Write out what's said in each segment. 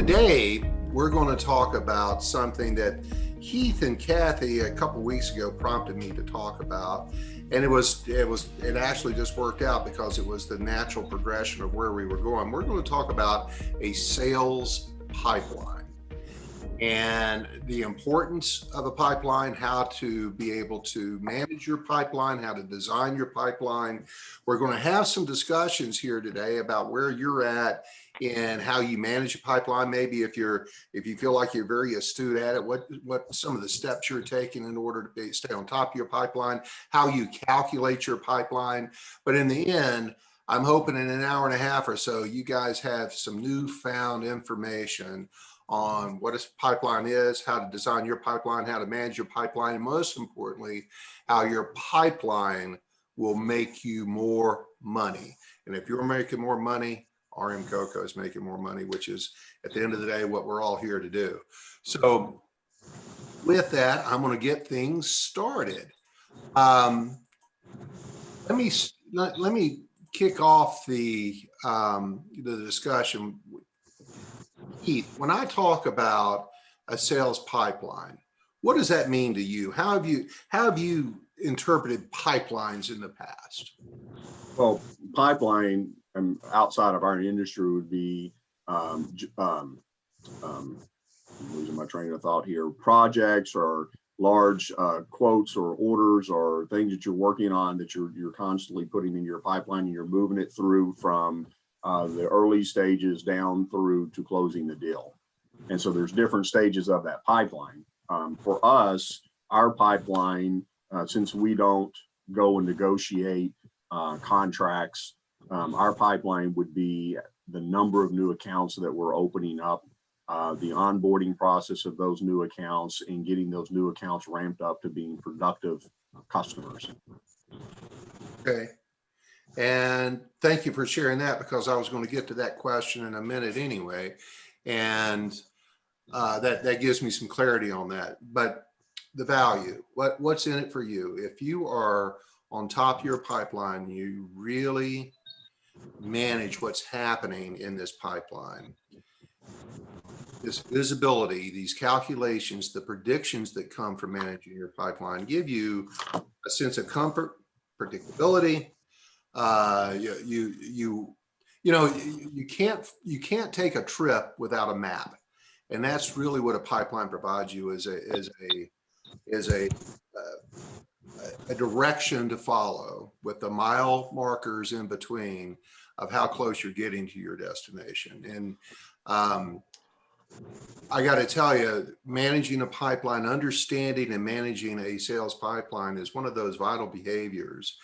Today, we're going to talk about something that Heath and Kathy a couple weeks ago prompted me to talk about. And it actually just worked out because it was the natural progression of where we were going. We're going to talk about a sales pipeline and the importance of a pipeline, how to be able to manage your pipeline, how to design your pipeline. We're going to have some discussions here today about where you're at and how you manage a pipeline. Maybe if you feel like you're very astute at it, what some of the steps you're taking in order to stay on top of your pipeline, how you calculate your pipeline. But in the end, I'm hoping in an hour and a half or so, you guys have some newfound information on what a pipeline is, how to design your pipeline, how to manage your pipeline, and most importantly, how your pipeline will make you more money. And if you're making more money, RM Coco is making more money, which is at the end of the day what we're all here to do. So with that, I'm going to get things started. Let me kick off the discussion. Heath, when I talk about a sales pipeline, what does that mean to you? How have you interpreted pipelines in the past? Well, pipeline outside of our industry would be losing my train of thought here. Projects or large quotes or orders or things that you're working on that you're constantly putting in your pipeline, and you're moving it through from the early stages down through to closing the deal. And so there's different stages of that pipeline. For us, our pipeline, since we don't go and negotiate contracts, our pipeline would be the number of new accounts that we're opening up, the onboarding process of those new accounts, and getting those new accounts ramped up to being productive customers. Okay. And thank you for sharing that, because I was going to get to that question in a minute anyway. And that gives me some clarity on that. But the value, what's in it for you? If you are on top of your pipeline, you really manage what's happening in this pipeline. This visibility, these calculations, the predictions that come from managing your pipeline give you a sense of comfort, predictability. You can't take a trip without a map, and that's really what a pipeline provides you is a direction to follow with the mile markers in between of how close you're getting to your destination. And I got to tell you, managing a pipeline, understanding and managing a sales pipeline is one of those vital behaviors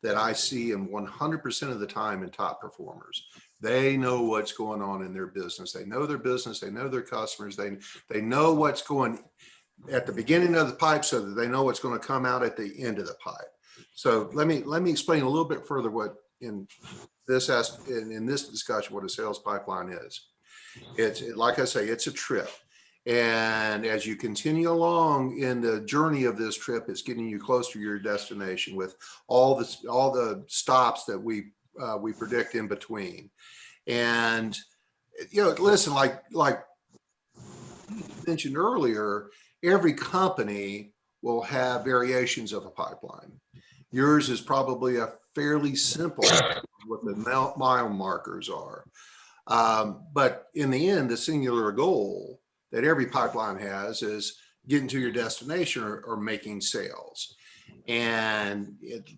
that I see in 100% of the time in top performers. They know what's going on in their business. They know their business. They know their customers. They know what's going at the beginning of the pipe, so that they know what's going to come out at the end of the pipe. So let me explain a little bit further what in this discussion what a sales pipeline is. It's like I say, it's a trip. And as you continue along in the journey of this trip, it's getting you closer to your destination with all the stops that we predict in between. And listen, like you mentioned earlier, every company will have variations of a pipeline. Yours is probably a fairly simple what the mile markers are. But in the end, the singular goal that every pipeline has is getting to your destination or making sales. And it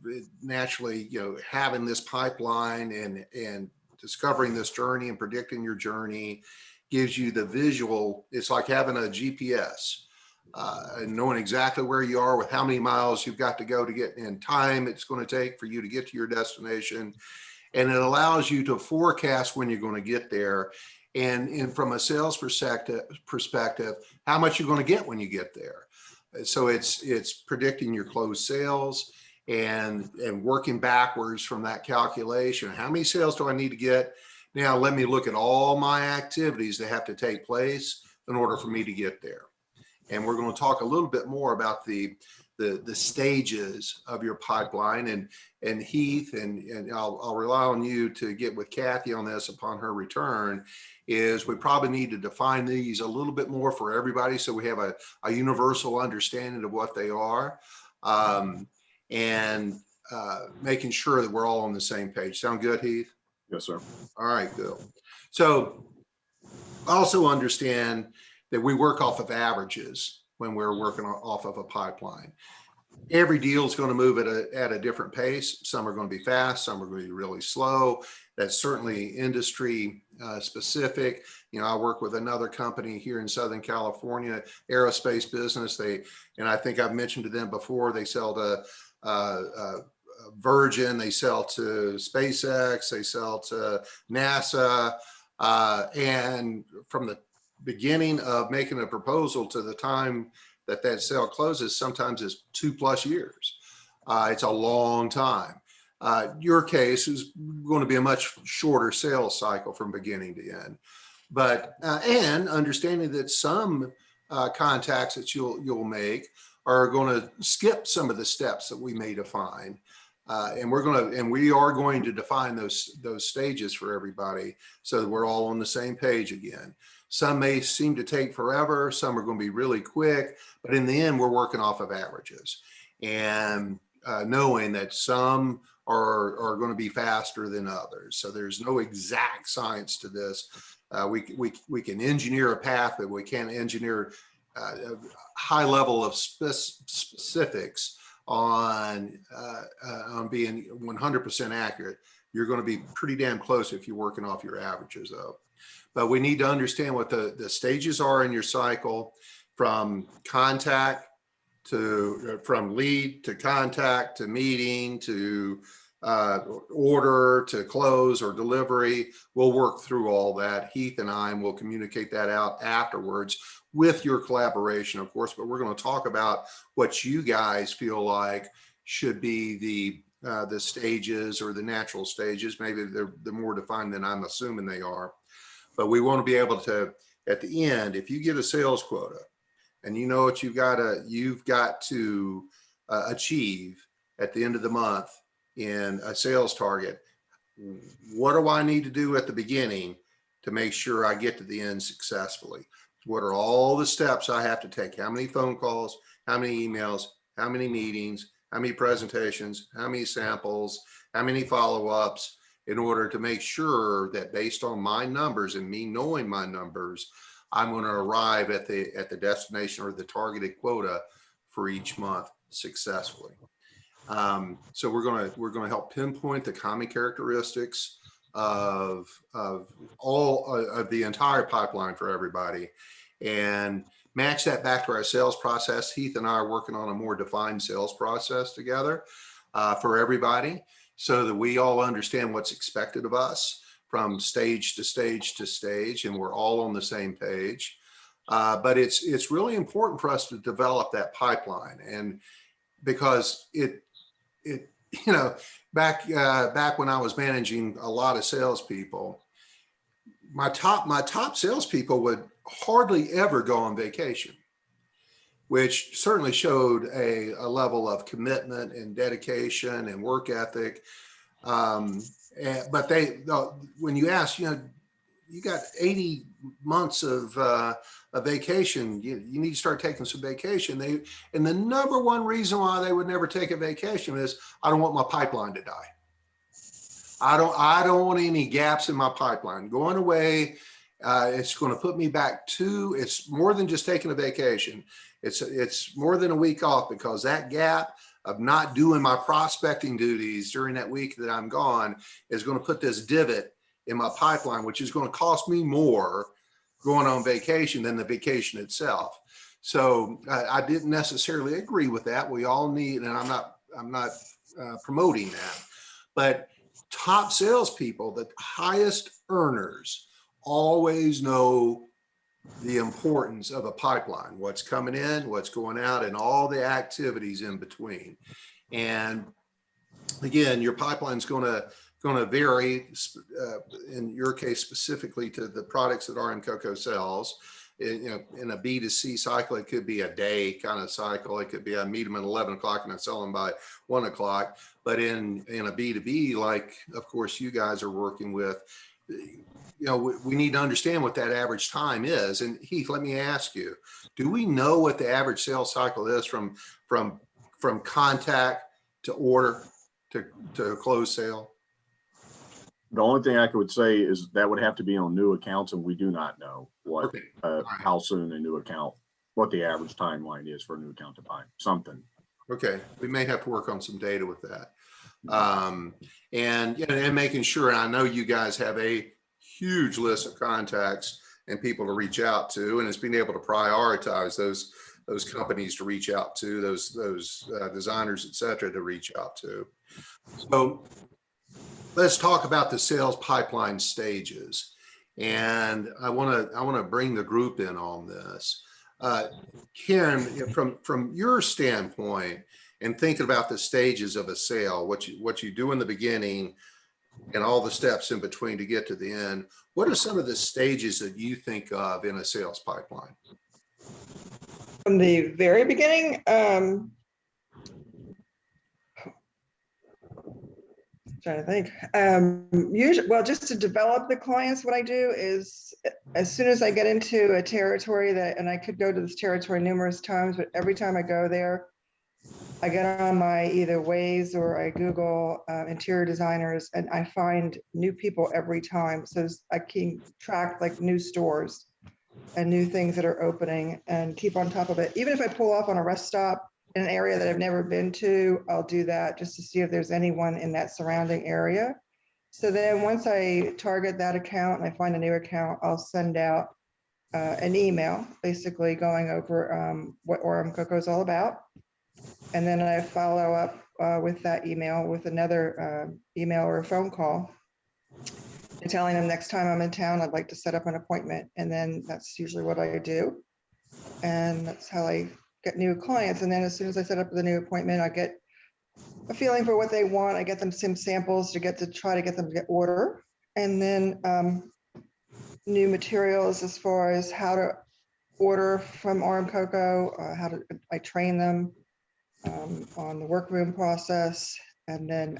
naturally, having this pipeline and discovering this journey and predicting your journey gives you the visual. It's like having a GPS and knowing exactly where you are with how many miles you've got to go to get in time it's going to take for you to get to your destination. And it allows you to forecast when you're going to get there. And from a sales perspective, how much you're going to get when you get there. So it's predicting your closed sales and working backwards from that calculation. How many sales do I need to get? Now let me look at all my activities that have to take place in order for me to get there. And we're going to talk a little bit more about the the stages of your pipeline. And Heath, and I'll rely on you to get with Kathy on this upon her return, is we probably need to define these a little bit more for everybody so we have a universal understanding of what they are, and making sure that we're all on the same page. Sound good, Heath? Yes, sir. All right, good. So also understand that we work off of averages when we're working off of a pipeline. Every deal is going to move at a different pace. Some are going to be fast, some are going to be really slow. That's certainly industry specific. You know, I work with another company here in Southern California, aerospace business. And I think I've mentioned to them before, they sell to Virgin, they sell to SpaceX, they sell to NASA. And from the beginning of making a proposal to the time that sale closes, sometimes it's 2+ years. It's a long time. Your case is going to be a much shorter sales cycle from beginning to end. But and understanding that some contacts that you'll make are going to skip some of the steps that we may define. And we are going to define those stages for everybody so that we're all on the same page again. Some may seem to take forever, some are going to be really quick, but in the end, we're working off of averages, and knowing that some are going to be faster than others. So there's no exact science to this. We can engineer a path, but we can't engineer a high level of specifics on being 100% accurate. You're going to be pretty damn close if you're working off your averages, though. But we need to understand what the stages are in your cycle, from contact to from lead to contact to meeting to order to close or delivery. We'll work through all that. Heath and I will communicate that out afterwards with your collaboration, of course, but we're going to talk about what you guys feel like should be the stages, or the natural stages. Maybe they're more defined than I'm assuming they are. But we want to be able to, at the end, if you get a sales quota and you know what you've got to achieve at the end of the month in a sales target, what do I need to do at the beginning to make sure I get to the end successfully? What are all the steps I have to take? How many phone calls, how many emails, how many meetings, how many presentations, how many samples, how many follow-ups, in order to make sure that based on my numbers and me knowing my numbers, I'm going to arrive at the destination or the targeted quota for each month successfully. So we're going to help pinpoint the common characteristics of all of the entire pipeline for everybody, and match that back to our sales process. Heath and I are working on a more defined sales process together for everybody, so that we all understand what's expected of us from stage to stage to stage, and we're all on the same page. But it's really important for us to develop that pipeline, and because it you know, back when I was managing a lot of salespeople, my top salespeople would hardly ever go on vacation, which certainly showed a level of commitment and dedication and work ethic. But when you ask, you got 80 months of vacation, you need to start taking some vacation. And the number one reason why they would never take a vacation is, I don't want my pipeline to die. I don't want any gaps in my pipeline. Going away, it's going to put me back to, it's more than just taking a vacation. It's more than a week off, because that gap of not doing my prospecting duties during that week that I'm gone is going to put this divot in my pipeline, which is going to cost me more going on vacation than the vacation itself. So I didn't necessarily agree with that. We all need, and I'm not promoting that, but top salespeople, the highest earners, always know the importance of a pipeline, what's coming in, what's going out, and all the activities in between. And again, your pipeline's going to vary, in your case specifically, to the products that RM Coco sells. In a B2C cycle, it could be a day kind of cycle. It could be I meet them at 11 o'clock and I sell them by 1 o'clock. But in a B2B, like of course you guys are working with, we need to understand what that average time is. And Heath, let me ask you, do we know what the average sales cycle is from contact to order to close sale? The only thing I would say is that would have to be on new accounts, and we do not know what, Okay. Right. how soon a new account, what the average timeline is for a new account to buy something. Okay, we may have to work on some data with that. And making sure, and I know you guys have a huge list of contacts and people to reach out to, and it's being able to prioritize those companies to reach out to, those designers, et cetera, to reach out to. So let's talk about the sales pipeline stages. And I want to bring the group in on this. Karen, from your standpoint and thinking about the stages of a sale, what you do in the beginning and all the steps in between to get to the end, what are some of the stages that you think of in a sales pipeline? From the very beginning, trying to think. Usually, well, just to develop the clients, what I do is as soon as I get into a territory and I could go to this territory numerous times, but every time I go there, I get on my either Waze or I Google interior designers, and I find new people every time. So I can track like new stores and new things that are opening and keep on top of it. Even if I pull off on a rest stop in an area that I've never been to, I'll do that just to see if there's anyone in that surrounding area. So then once I target that account and I find a new account, I'll send out an email basically going over what Orem Cocoa is all about. And then I follow up with that email with another email or a phone call and telling them next time I'm in town, I'd like to set up an appointment. And then that's usually what I do. And that's how I get new clients. And then as soon as I set up the new appointment, I get a feeling for what they want. I get them some samples to try to get them to get order. And then new materials as far as how to order from Orem Cocoa, I train them on the workroom process. And then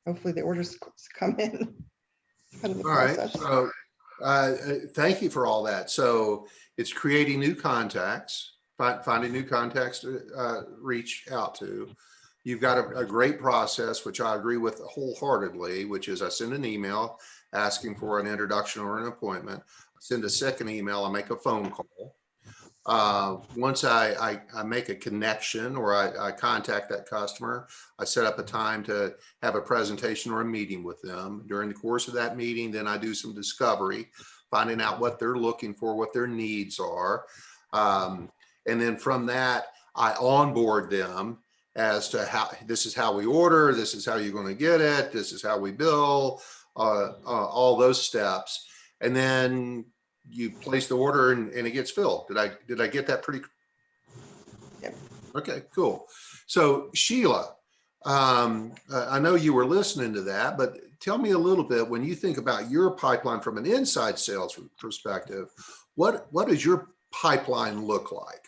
hopefully the orders come in. Kind of the process. All right, so thank you for all that. So it's creating new contacts, finding new contacts to reach out to. You've got a great process, which I agree with wholeheartedly, which is I send an email asking for an introduction or an appointment. I send a second email, I make a phone call. Once I make a connection or I contact that customer, I set up a time to have a presentation or a meeting with them. During the course of that meeting, then I do some discovery, finding out what they're looking for, what their needs are. And then from that, I onboard them as to how this is how we order, this is how you're going to get it, this is how we bill, all those steps. And then you place the order and it gets filled. Did I get that pretty? Yep. Okay, cool. So Sheila, I know you were listening to that, but tell me a little bit, when you think about your pipeline from an inside sales perspective, what does your pipeline look like?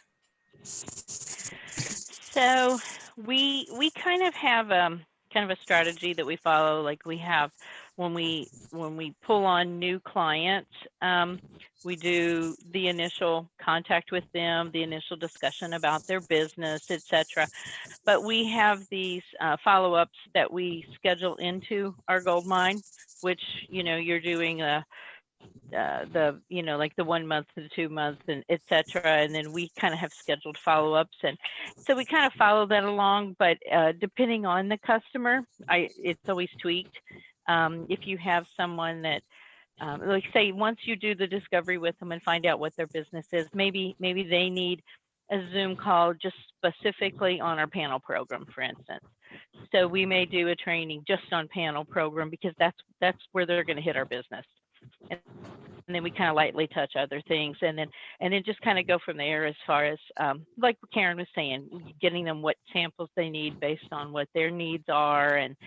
So we kind of have kind of a strategy that we follow. Like we have when we pull on new clients, we do the initial contact with them, the initial discussion about their business, etc. But we have these follow-ups that we schedule into our gold mine, which you're doing like the 1 month to the 2 months and etc. And then we kind of have scheduled follow-ups, and so we kind of follow that along. But depending on the customer, it's always tweaked. If you have someone that like say once you do the discovery with them and find out what their business is, maybe they need a Zoom call just specifically on our panel program, for instance. So we may do a training just on panel program because that's where they're going to hit our business. And then we kind of lightly touch other things, and then just kind of go from there as far as like Karen was saying, getting them what samples they need based on what their needs are, and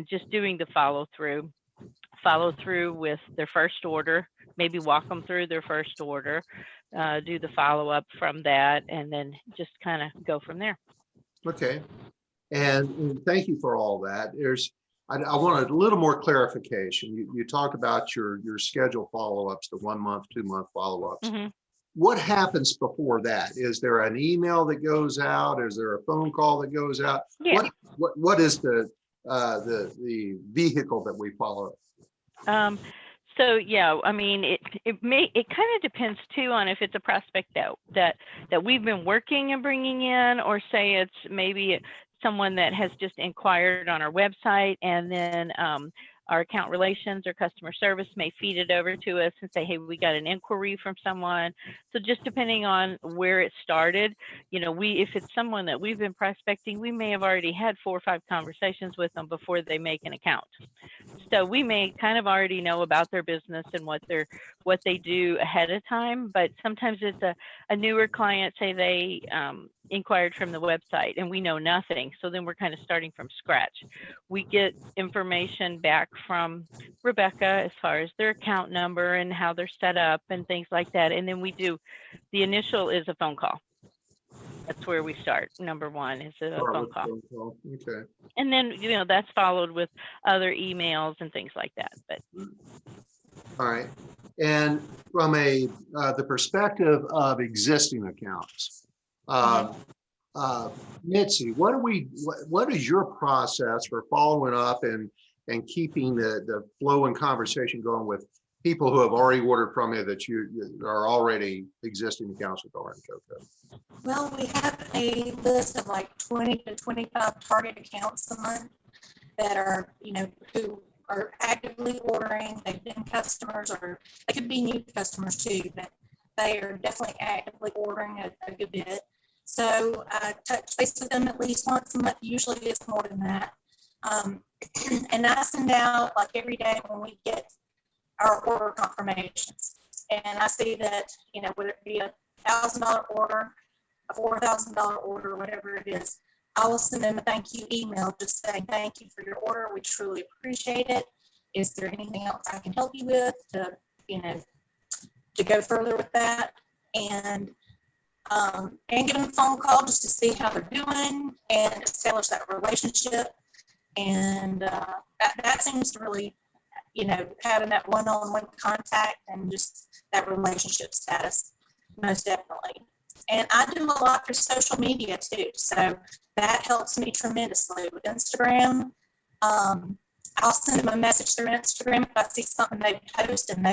just doing the follow through with their first order, maybe walk them through their first order, do the follow-up from that, and then just kind of go from there. Okay. And thank you for all that. I want a little more clarification. You talked about your schedule follow-ups, the 1 month, 2 month follow-ups. Mm-hmm. What happens before that? Is there an email that goes out? Is there a phone call that goes out? Yeah. What is the vehicle that we follow? So yeah, I mean, it kind of depends too on if it's a prospect that we've been working and bringing in, or say it's maybe someone that has just inquired on our website, and then our account relations or customer service may feed it over to us and say, hey, we got an inquiry from someone. So just depending on where it started, if it's someone that we've been prospecting, we may have already had 4 or 5 conversations with them before they make an account. So we may kind of already know about their business and what they do ahead of time, but sometimes it's a newer client, say they inquired from the website and we know nothing. So then we're kind of starting from scratch. We get information back from Rebecca as far as their account number and how they're set up and things like that. And then the initial is a phone call. That's where we start. Number 1 is a phone call. Okay. And then, that's followed with other emails and things like that. But All right. And from the perspective of existing accounts, Mitzi, what is your process for following up and keeping the flow and conversation going with people who have already ordered from you that you are already existing accounts with Orange Coco? Well, we have a list of like 20 to 25 target accounts a month that are, who are actively ordering. They've been customers, or they could be new customers too, but they are definitely actively ordering a good bit. So I touch base with them at least once a month. Usually it's more than that. And I send out like every day when we get our order confirmations. And I see that, whether it be a $1,000 order, a $4,000 order, whatever it is, I will send them a thank you email just saying thank you for your order. We truly appreciate it. Is there anything else I can help you with to go further with that? And give them a phone call just to see how they're doing and establish that relationship. And that seems to really, having that one-on-one contact and just that relationship status, most definitely. And I do a lot for social media too, so that helps me tremendously with Instagram. I'll send them a message through Instagram if I see something they post and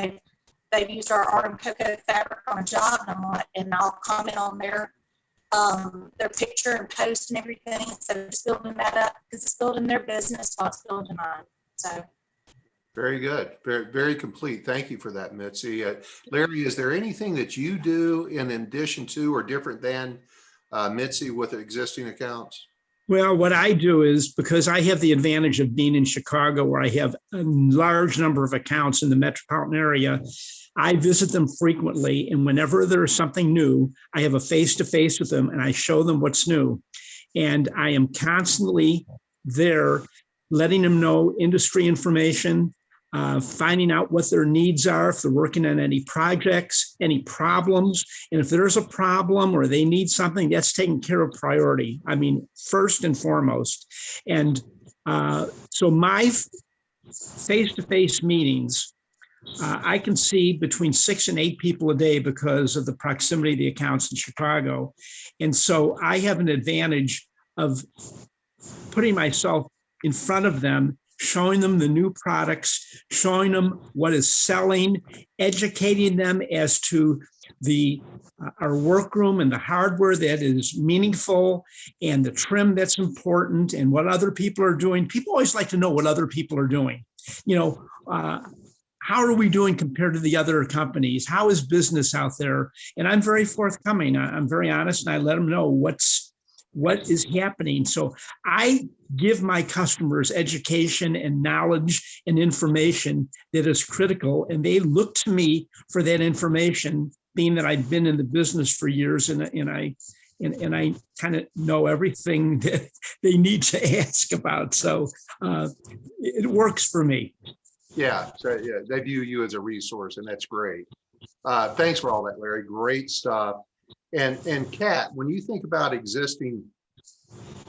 they've used our Artem Cocoa fabric on a job, and I'll comment on their picture and post and everything. So just building that up because it's building their business while it's building mine. So. Very good. Very, very complete. Thank you for that, Mitzi. Larry, is there anything that you do in addition to or different than Mitzi with existing accounts? Well, what I do is, because I have the advantage of being in Chicago, where I have a large number of accounts in the metropolitan area, I visit them frequently. And whenever there's something new, I have a face-to-face with them and I show them what's new. And I am constantly there letting them know industry information, finding out what their needs are, if they're working on any projects, any problems. And if there's a problem or they need something, that's taken care of priority. I mean, first and foremost. And so my face-to-face meetings, I can see between 6 and 8 people a day because of the proximity of the accounts in Chicago. And so I have an advantage of putting myself in front of them, showing them the new products, showing them what is selling, educating them as to our workroom and the hardware that is meaningful and the trim that's important and what other people are doing. People always like to know what other people are doing. How are we doing compared to the other companies? How is business out there? And I'm very forthcoming. I'm very honest, and I let them know what is happening. So I give my customers education and knowledge and information that is critical, and they look to me for that information, being that I've been in the business for years, and I kind of know everything that they need to ask about. So it works for me. Yeah, so yeah, they view you as a resource, and that's great. Thanks for all that, Larry. Great stuff. And Kat, when you think about existing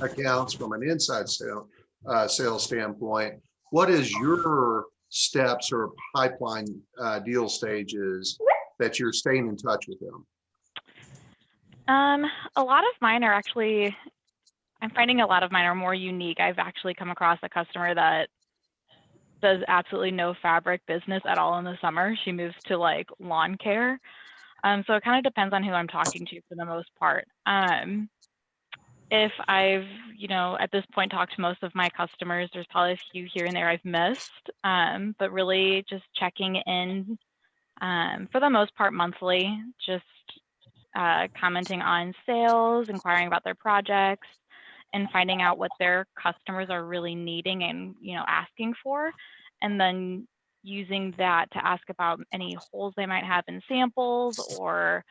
accounts from an inside sales standpoint, what is your steps or pipeline deal stages that you're staying in touch with them? A lot of mine are actually, I'm finding a lot of mine are more unique. I've actually come across a customer that does absolutely no fabric business at all in the summer. She moves to like lawn care. So it kind of depends on who I'm talking to for the most part. If I've, at this point talked to most of my customers, there's probably a few here and there I've missed, but really just checking in for the most part monthly, just commenting on sales, inquiring about their projects, and finding out what their customers are really needing and asking for, and then using that to ask about any holes they might have in samples or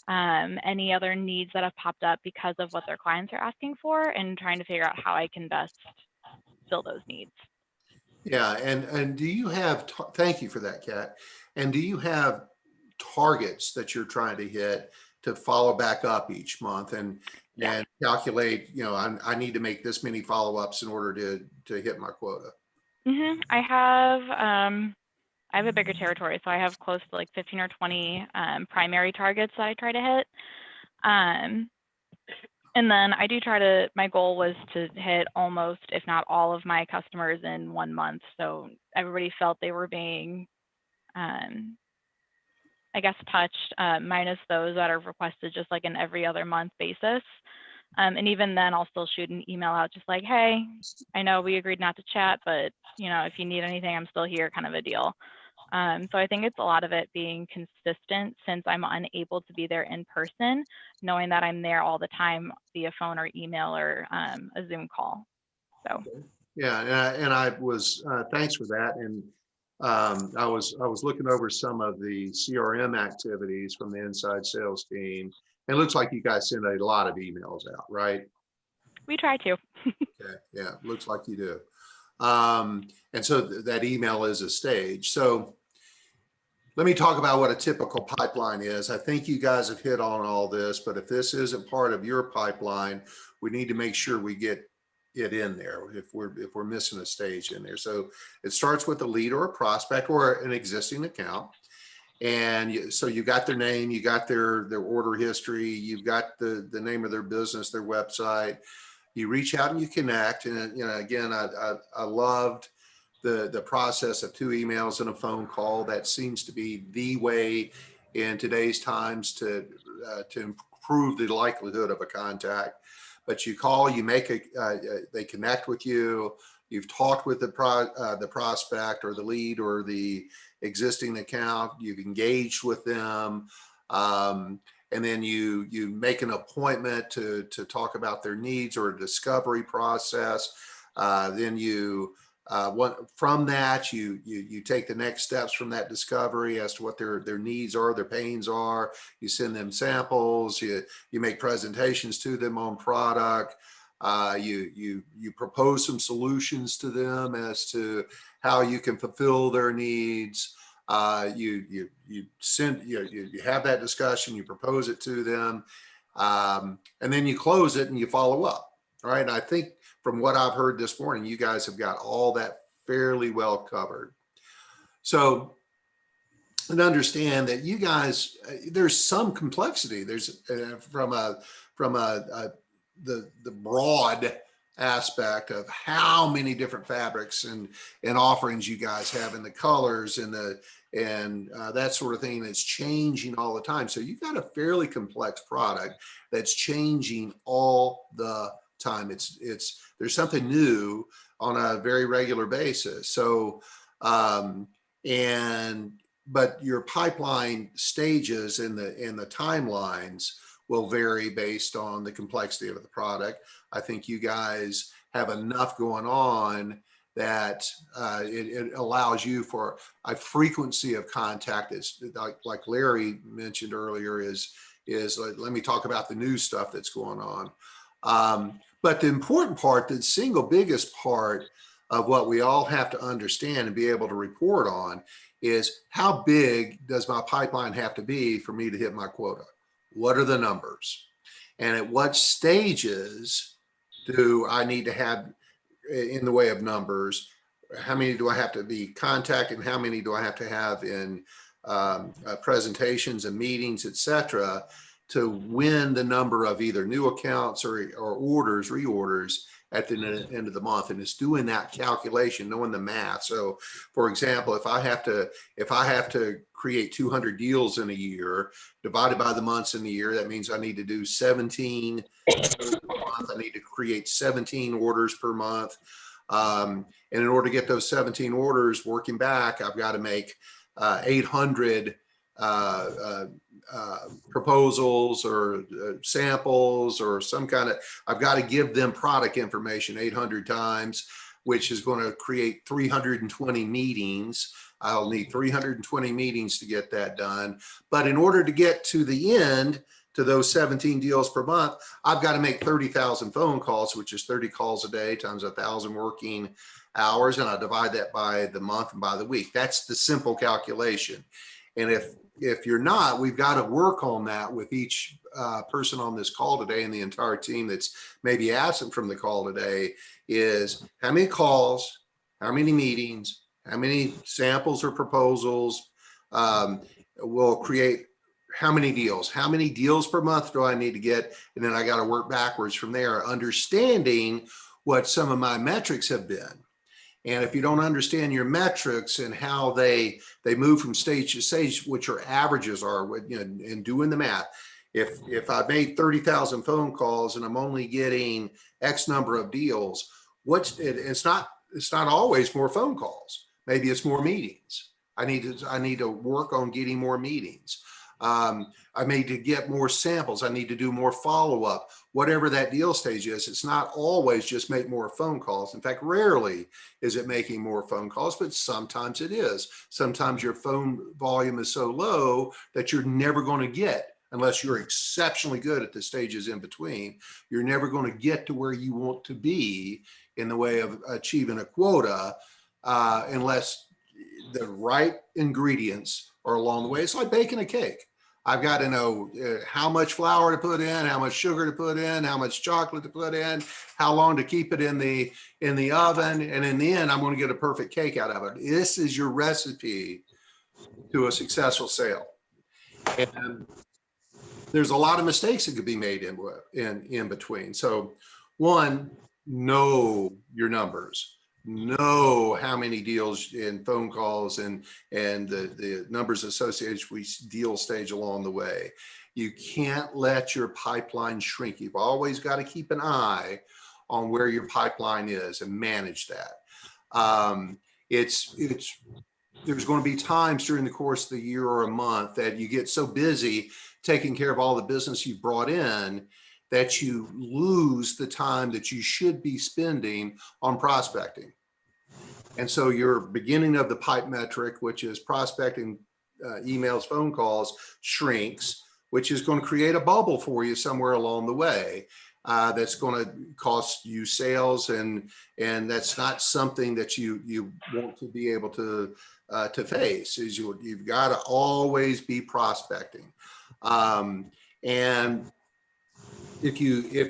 any other needs that have popped up because of what their clients are asking for, and trying to figure out how I can best fill those needs. Yeah, and do you have, thank you for that, Kat. And do you have targets that you're trying to hit to follow back up each month and calculate, I need to make this many follow-ups in order to hit my quota? I have a bigger territory, so I have close to like 15 or 20 primary targets that I try to hit. And then I do my goal was to hit almost, if not all of my customers in 1 month. So everybody felt they were being, I guess, touched, minus those that are requested just like an every other month basis. And even then I'll still shoot an email out just like, hey, I know we agreed not to chat, but if you need anything, I'm still here, kind of a deal. So I think it's a lot of it being consistent, since I'm unable to be there in person, knowing that I'm there all the time via phone or email or a Zoom call. So Yeah, and I was thanks for that. And I was looking over some of the CRM activities from the inside sales team. It looks like you guys send a lot of emails out, right? we try to. Okay, yeah, looks like you do. And so that email is a stage. So let me talk about what a typical pipeline is. I think you guys have hit on all this, but if this isn't part of your pipeline, we need to make sure we get it in there if we're missing a stage in there. So it starts with a lead or a prospect or an existing account. And so you got their name, you got their order history, you've got the name of their business, their website. You reach out and you connect. And again, I loved the process of 2 emails and a phone call. That seems to be the way in today's times to improve the likelihood of a contact. But you call, you make they connect with you. You've talked with the prospect or the lead or the existing account. You've engaged with them, and then you make an appointment to talk about their needs or a discovery process. Then from that, you take the next steps from that discovery as to what their needs are, their pains are. You send them samples. You make presentations to them on product. You propose some solutions to them as to how you can fulfill their needs. You have that discussion. You propose it to them, and then you close it and you follow up. All right. And I think from what I've heard this morning, you guys have got all that fairly well covered. So, and understand that you guys, there's some complexity. There's from the broad aspect of how many different fabrics and offerings you guys have, and the colors and that sort of thing that's changing all the time. So you've got a fairly complex product that's changing all the time. There's something new on a very regular basis. So but your pipeline stages and the timelines will vary based on the complexity of the product. I think you guys have enough going on that it allows you for a frequency of contact. It's like Larry mentioned earlier, is let me talk about the new stuff that's going on. But the important part, the single biggest part of what we all have to understand and be able to report on is, how big does my pipeline have to be for me to hit my quota? What are the numbers? And at what stages do I need to have in the way of numbers? How many do I have to be contacting? How many do I have to have in presentations and meetings, et cetera, to win the number of either new accounts or orders, reorders at the end of the month? And it's doing that calculation, knowing the math. So for example, if I have to create 200 deals in a year divided by the months in the year, that means I need to do 17 per month. I need to create 17 orders per month. And in order to get those 17 orders working back, I've got to make 800 proposals or samples or some kind of, I've got to give them product information 800 times, which is going to create 320 meetings. I'll need 320 meetings to get that done. But in order to get to the end, to those 17 deals per month, I've got to make 30,000 phone calls, which is 30 calls a day times 1,000 working hours. And I divide that by the month and by the week. That's the simple calculation. And if you're not, we've got to work on that with each person on this call today, and the entire team that's maybe absent from the call today, is how many calls, how many meetings, how many samples or proposals will create how many deals per month do I need to get? And then I got to work backwards from there, understanding what some of my metrics have been. And if you don't understand your metrics and how they move from stage to stage, which your averages are, and doing the math, if I made 30,000 phone calls and I'm only getting X number of deals, it's not always more phone calls. Maybe it's more meetings. I need to work on getting more meetings. I need to get more samples. I need to do more follow-up, whatever that deal stage is. It's not always just make more phone calls. In fact, rarely is it making more phone calls, but sometimes it is. Sometimes your phone volume is so low that you're never going to get, unless you're exceptionally good at the stages in between, you're never going to get to where you want to be in the way of achieving a quota unless the right ingredients are along the way. It's like baking a cake. I've got to know how much flour to put in, how much sugar to put in, how much chocolate to put in, how long to keep it in the oven. And in the end, I'm going to get a perfect cake out of it. This is your recipe to a successful sale. And there's a lot of mistakes that could be made in between. So one, know your numbers. Know how many deals in phone calls and the numbers associated with deal stage along the way. You can't let your pipeline shrink. You've always got to keep an eye on where your pipeline is and manage that. There's going to be times during the course of the year or a month that you get so busy taking care of all the business you brought in that you lose the time that you should be spending on prospecting. And so your beginning of the pipe metric, which is prospecting, emails, phone calls, shrinks, which is going to create a bubble for you somewhere along the way. That's going to cost you sales, and that's not something that you want to be able to face. Is you've got to always be prospecting, and if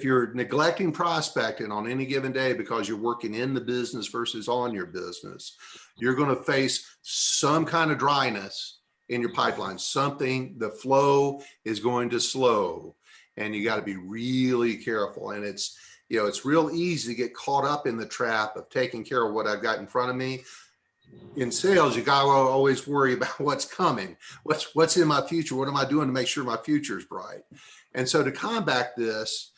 you're neglecting prospecting on any given day because you're working in the business versus on your business, you're going to face some kind of dryness in your pipeline. The flow is going to slow, and you got to be really careful. And it's real easy to get caught up in the trap of taking care of what I've got in front of me. In sales, you got to always worry about what's coming, what's in my future, what am I doing to make sure my future is bright. And so to combat this,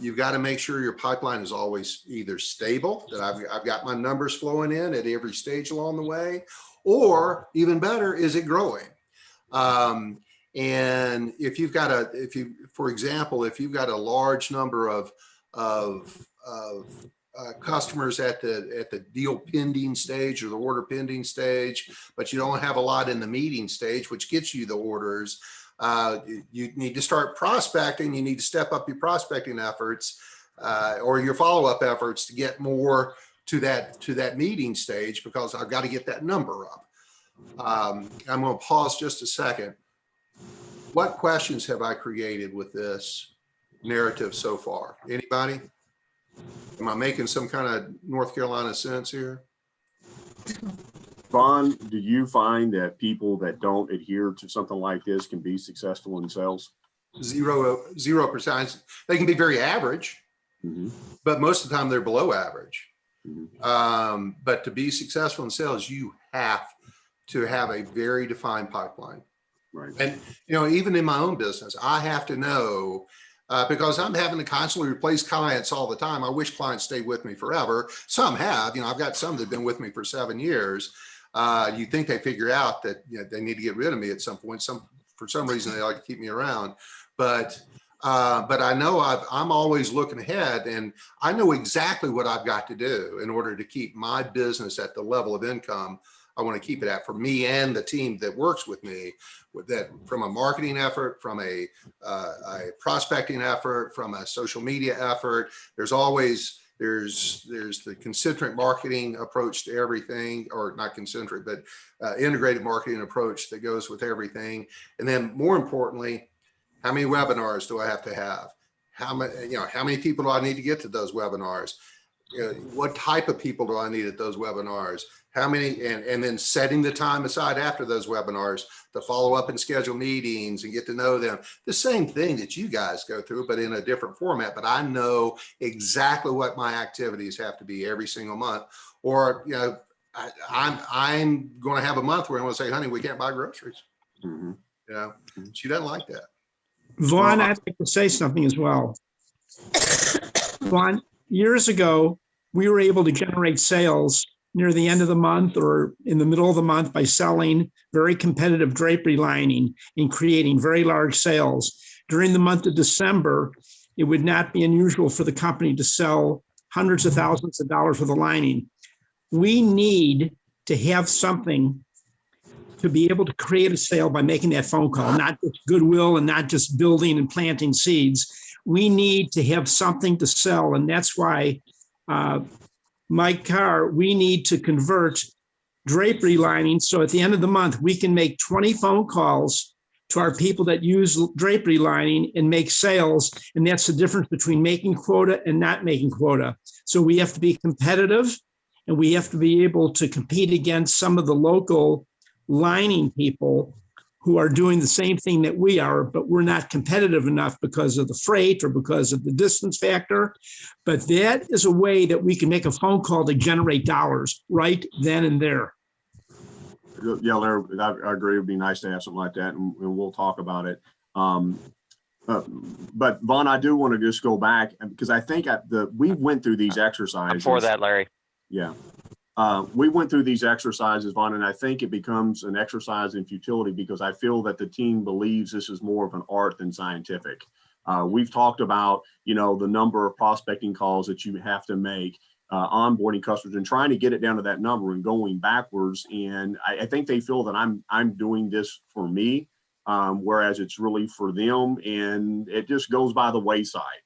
you've got to make sure your pipeline is always either stable, that I've got my numbers flowing in at every stage along the way, or even better, is it growing? And for example, if you've got a large number of customers at the deal pending stage or the order pending stage, but you don't have a lot in the meeting stage, which gets you the orders, you need to start prospecting. You need to step up your prospecting efforts or your follow-up efforts to get more to that meeting stage because I've got to get that number up. I'm going to pause just a second. What questions have I created with this narrative so far? Anybody? Am I making some kind of North Carolina sense here? Vaughn, do you find that people that don't adhere to something like this can be successful in sales? 0%. They can be very average, but most of the time they're below average. But to be successful in sales, you have to have a very defined pipeline. Right. And, even in my own business, I have to know, because I'm having to constantly replace clients all the time. I wish clients stayed with me forever. Some have, I've got some that have been with me for 7 years. You think they figure out that they need to get rid of me at some point. For some reason, they like to keep me around. But I know I'm always looking ahead, and I know exactly what I've got to do in order to keep my business at the level of income I want to keep it at for me and the team that works with me. With that, from a marketing effort, from a prospecting effort, from a social media effort, there's the concentric marketing approach to everything, or not concentric, but integrated marketing approach that goes with everything. And then more importantly, how many webinars do I have to have? How many people do I need to get to those webinars? What type of people do I need at those webinars? How many, and then setting the time aside after those webinars to follow up and schedule meetings and get to know them. The same thing that you guys go through, but in a different format. But I know exactly what my activities have to be every single month. Or, I'm going to have a month where I'm going to say, honey, we can't buy groceries. She doesn't like that. Vaughn, I'd like to say something as well. Vaughn, years ago, we were able to generate sales near the end of the month or in the middle of the month by selling very competitive drapery lining and creating very large sales. During the month of December, it would not be unusual for the company to sell hundreds of thousands of dollars worth of lining. We need to have something to be able to create a sale by making that phone call, not just goodwill and not just building and planting seeds. We need to have something to sell. And that's why Mike Carr, we need to convert drapery lining. So at the end of the month, we can make 20 phone calls to our people that use drapery lining and make sales. And that's the difference between making quota and not making quota. So we have to be competitive, and we have to be able to compete against some of the local lining people who are doing the same thing that we are, but we're not competitive enough because of the freight or because of the distance factor. But that is a way that we can make a phone call to generate dollars right then and there. Yeah, Larry, I agree. It'd be nice to have something like that, and we'll talk about it. But Vaughn, I do want to just go back because I think we went through these exercises. For that, Larry. Yeah. We went through these exercises, Vaughn, and I think it becomes an exercise in futility because I feel that the team believes this is more of an art than scientific. We've talked about, the number of prospecting calls that you have to make, onboarding customers and trying to get it down to that number and going backwards. And I think they feel that I'm doing this for me, whereas it's really for them, and it just goes by the wayside.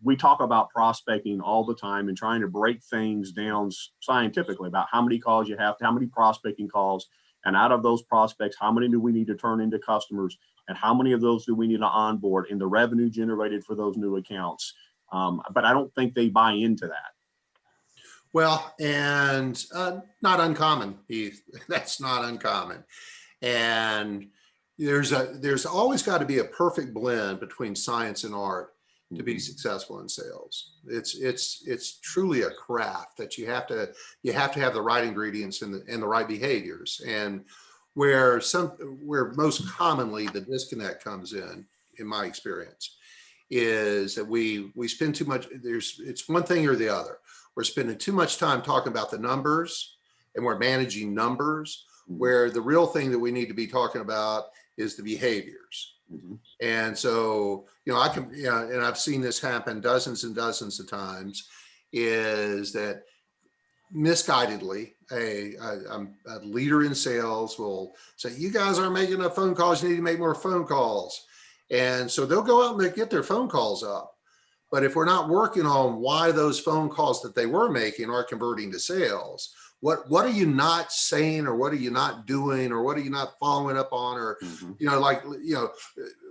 We talk about prospecting all the time and trying to break things down scientifically about how many calls you have, how many prospecting calls, and out of those prospects, how many do we need to turn into customers, and how many of those do we need to onboard, and the revenue generated for those new accounts. But I don't think they buy into that. Well, and not uncommon, Heath. That's not uncommon. And there's always got to be a perfect blend between science and art to be successful in sales. It's truly a craft that you have to have the right ingredients and the right behaviors. And where most commonly the disconnect comes in my experience, is that we spend too much. It's one thing or the other. We're spending too much time talking about the numbers, and we're managing numbers, where the real thing that we need to be talking about is the behaviors. And so, and I've seen this happen dozens and dozens of times, is that misguidedly, a leader in sales will say, you guys aren't making enough phone calls, you need to make more phone calls. And so they'll go out and they get their phone calls up. But if we're not working on why those phone calls that they were making are converting to sales, what are you not saying, or what are you not doing, or what are you not following up on? Or,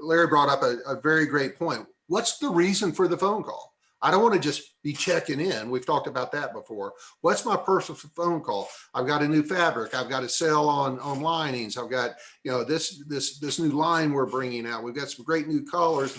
Larry brought up a very great point. What's the reason for the phone call? I don't want to just be checking in. We've talked about that before. What's my personal phone call? I've got a new fabric. I've got a sale on linings. I've got, this new line we're bringing out. We've got some great new colors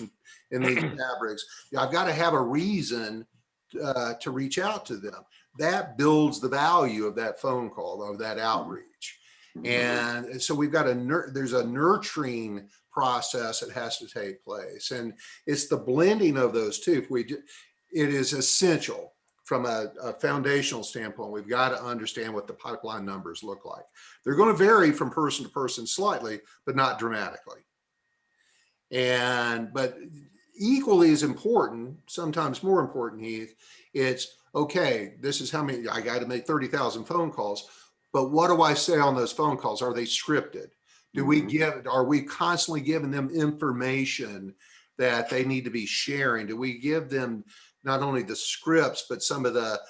in these fabrics. I've got to have a reason to reach out to them. That builds the value of that phone call, of that outreach. And so we've got there's a nurturing process that has to take place. And it's the blending of those two. It is essential from a foundational standpoint. We've got to understand what the pipeline numbers look like. They're going to vary from person to person slightly, but not dramatically. But equally as important, sometimes more important, Heath, it's okay, this is how many, I got to make 30,000 phone calls, but what do I say on those phone calls? Are they scripted? Are we constantly giving them information that they need to be sharing? Do we give them not only the scripts, but some of the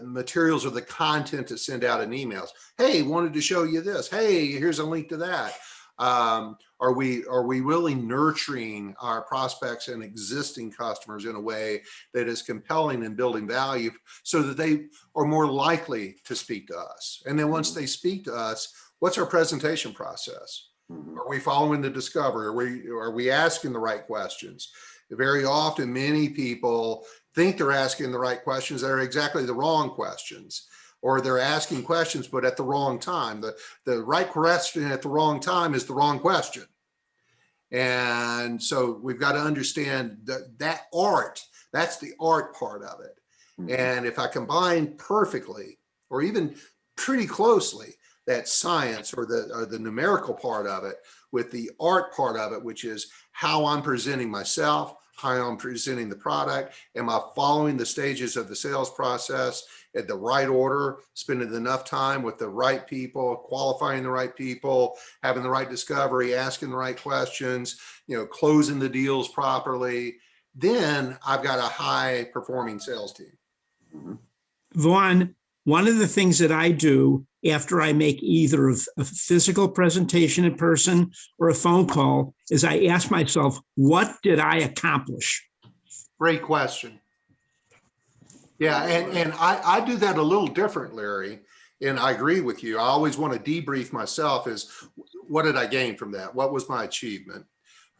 materials or the content to send out in emails? Hey, wanted to show you this. Hey, here's a link to that. Are we really nurturing our prospects and existing customers in a way that is compelling and building value so that they are more likely to speak to us? And then once they speak to us, what's our presentation process? Are we following the discovery? Are we asking the right questions? Very often, many people think they're asking the right questions that are exactly the wrong questions, or they're asking questions, but at the wrong time. The right question at the wrong time is the wrong question. And so we've got to understand that art, that's the art part of it. And if I combine perfectly, or even pretty closely, that science or the numerical part of it with the art part of it, which is how I'm presenting myself, how I'm presenting the product, am I following the stages of the sales process at the right order, spending enough time with the right people, qualifying the right people, having the right discovery, asking the right questions, closing the deals properly, then I've got a high performing sales team. Vaughn, one of the things that I do after I make either a physical presentation in person or a phone call is I ask myself, what did I accomplish? Great question. Yeah, and I do that a little different, Larry, and I agree with you. I always want to debrief myself is what did I gain from that? What was my achievement?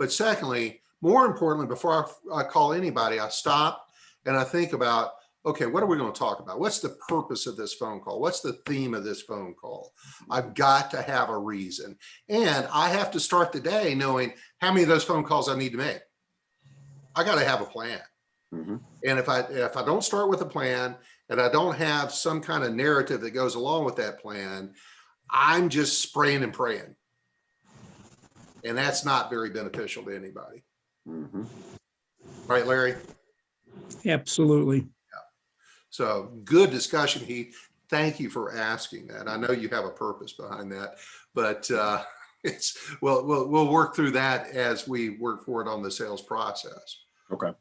But secondly, more importantly, before I call anybody, I stop and I think about, okay, what are we going to talk about? What's the purpose of this phone call? What's the theme of this phone call? I've got to have a reason. And I have to start the day knowing how many of those phone calls I need to make. I got to have a plan. And if I don't start with a plan and I don't have some kind of narrative that goes along with that plan, I'm just spraying and praying. And that's not very beneficial to anybody. Right, Larry? Absolutely. So good discussion, Heath. Thank you for asking that. I know you have a purpose behind that, but we'll work through that as we work forward on the sales process. Okay.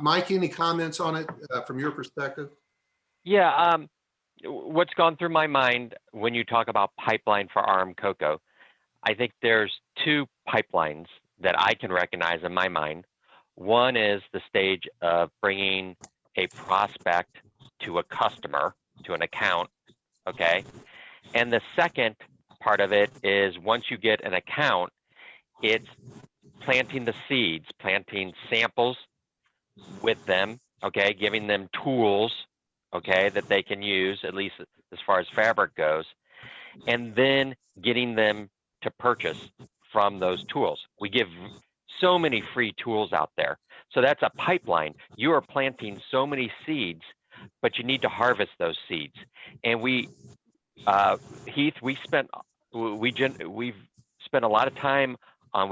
Mike, any comments on it from your perspective? Yeah. What's gone through my mind when you talk about pipeline for RM Cocoa, I think there's two pipelines that I can recognize in my mind. One is the stage of bringing a prospect to a customer, to an account, okay? And the second part of it is once you get an account, it's planting the seeds, planting samples with them, okay? Giving them tools, okay, that they can use, at least as far as fabric goes, and then getting them to purchase from those tools. We give so many free tools out there. So that's a pipeline. You are planting so many seeds, but you need to harvest those seeds. And Heath, we've spent a lot of time on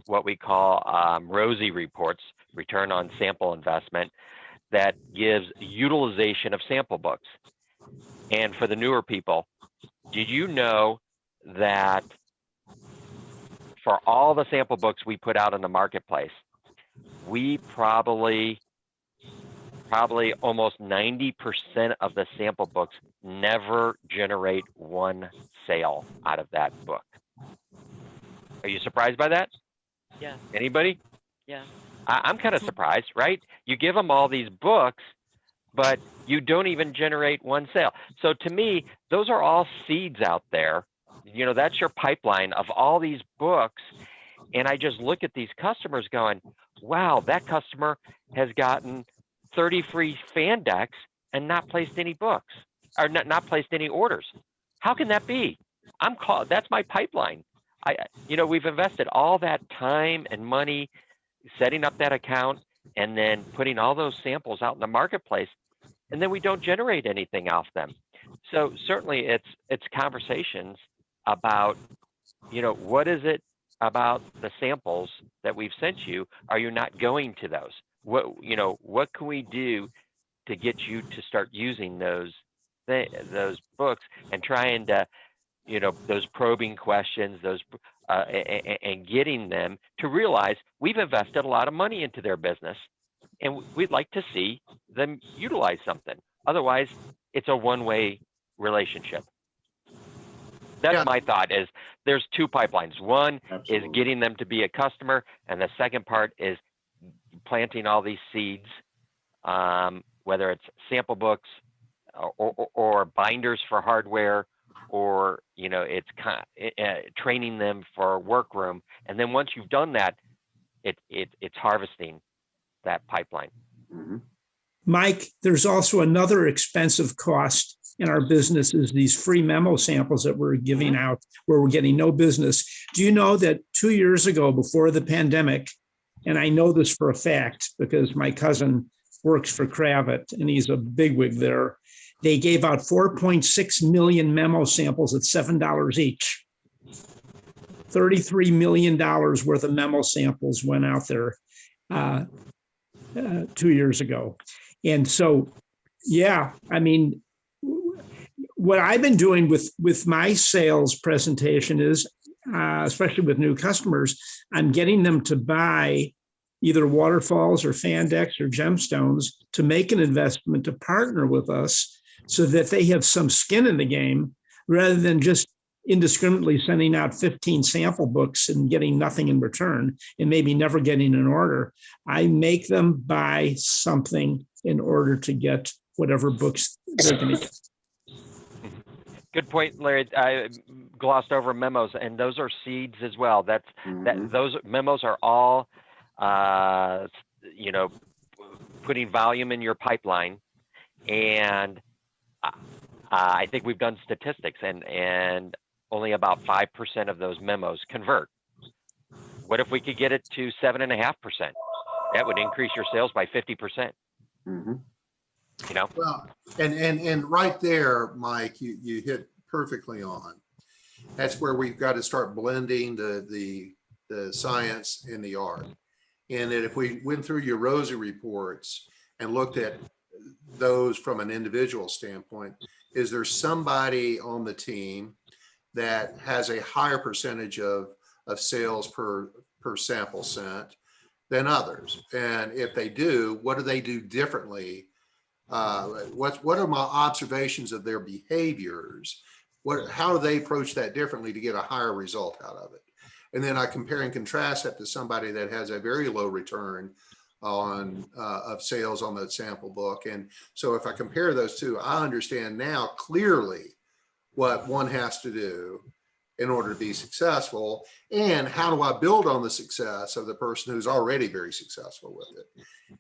what we call ROSI reports, return on sample investment, that gives utilization of sample books. And for the newer people, did you know that for all the sample books we put out in the marketplace, we probably almost 90% of the sample books never generate one sale out of that book. Are you surprised by that? Yeah. Anybody? Yeah. I'm kind of surprised, right? You give them all these books, but you don't even generate one sale. So to me, those are all seeds out there. You know, that's your pipeline of all these books. And I just look at these customers going, wow, that customer has gotten 30 free fan decks and not placed any books, or not placed any orders. How can that be? That's my pipeline. We've invested all that time and money setting up that account and then putting all those samples out in the marketplace, and then we don't generate anything off them. So certainly it's conversations about, what is it about the samples that we've sent you? Are you not going to those? What can we do to get you to start using those books and trying to, those probing questions, and getting them to realize we've invested a lot of money into their business and we'd like to see them utilize something. Otherwise, it's a one-way relationship. That's my thought. Is there's two pipelines. One Absolutely. is getting them to be a customer, and the second part is planting all these seeds, whether it's sample books or binders for hardware, or it's training them for a workroom. And then once you've done that, it's harvesting that pipeline. Mm-hmm. Mike, there's also another expensive cost in our business is these free memo samples that we're giving out where we're getting no business. Do you know that 2 years ago, before the pandemic, and I know this for a fact because my cousin works for Kravat and he's a bigwig there, they gave out 4.6 million memo samples at $7 each. $33 million worth of memo samples went out there 2 years ago. And so, yeah, I mean, what I've been doing with my sales presentation is, especially with new customers, I'm getting them to buy either waterfalls or fan decks or gemstones to make an investment to partner with us so that they have some skin in the game rather than just indiscriminately sending out 15 sample books and getting nothing in return and maybe never getting an order. I make them buy something in order to get whatever books they're going to get. Good point, Larry. I glossed over memos, and those are seeds as well. Those memos are all, putting volume in your pipeline. And I think we've done statistics, and only about 5% of those memos convert. What if we could get it to 7.5%? That would increase your sales by 50%. Mm-hmm. Well, and right there, Mike, you hit perfectly on. That's where we've got to start blending the science and the art. And that if we went through your ROSI reports and looked at those from an individual standpoint, is there somebody on the team that has a higher percentage of sales per sample sent than others? And if they do, what do they do differently? What are my observations of their behaviors? How do they approach that differently to get a higher result out of it? And then I compare and contrast that to somebody that has a very low return of sales on that sample book. And so if I compare those two, I understand now clearly what one has to do in order to be successful, and how do I build on the success of the person who's already very successful with it.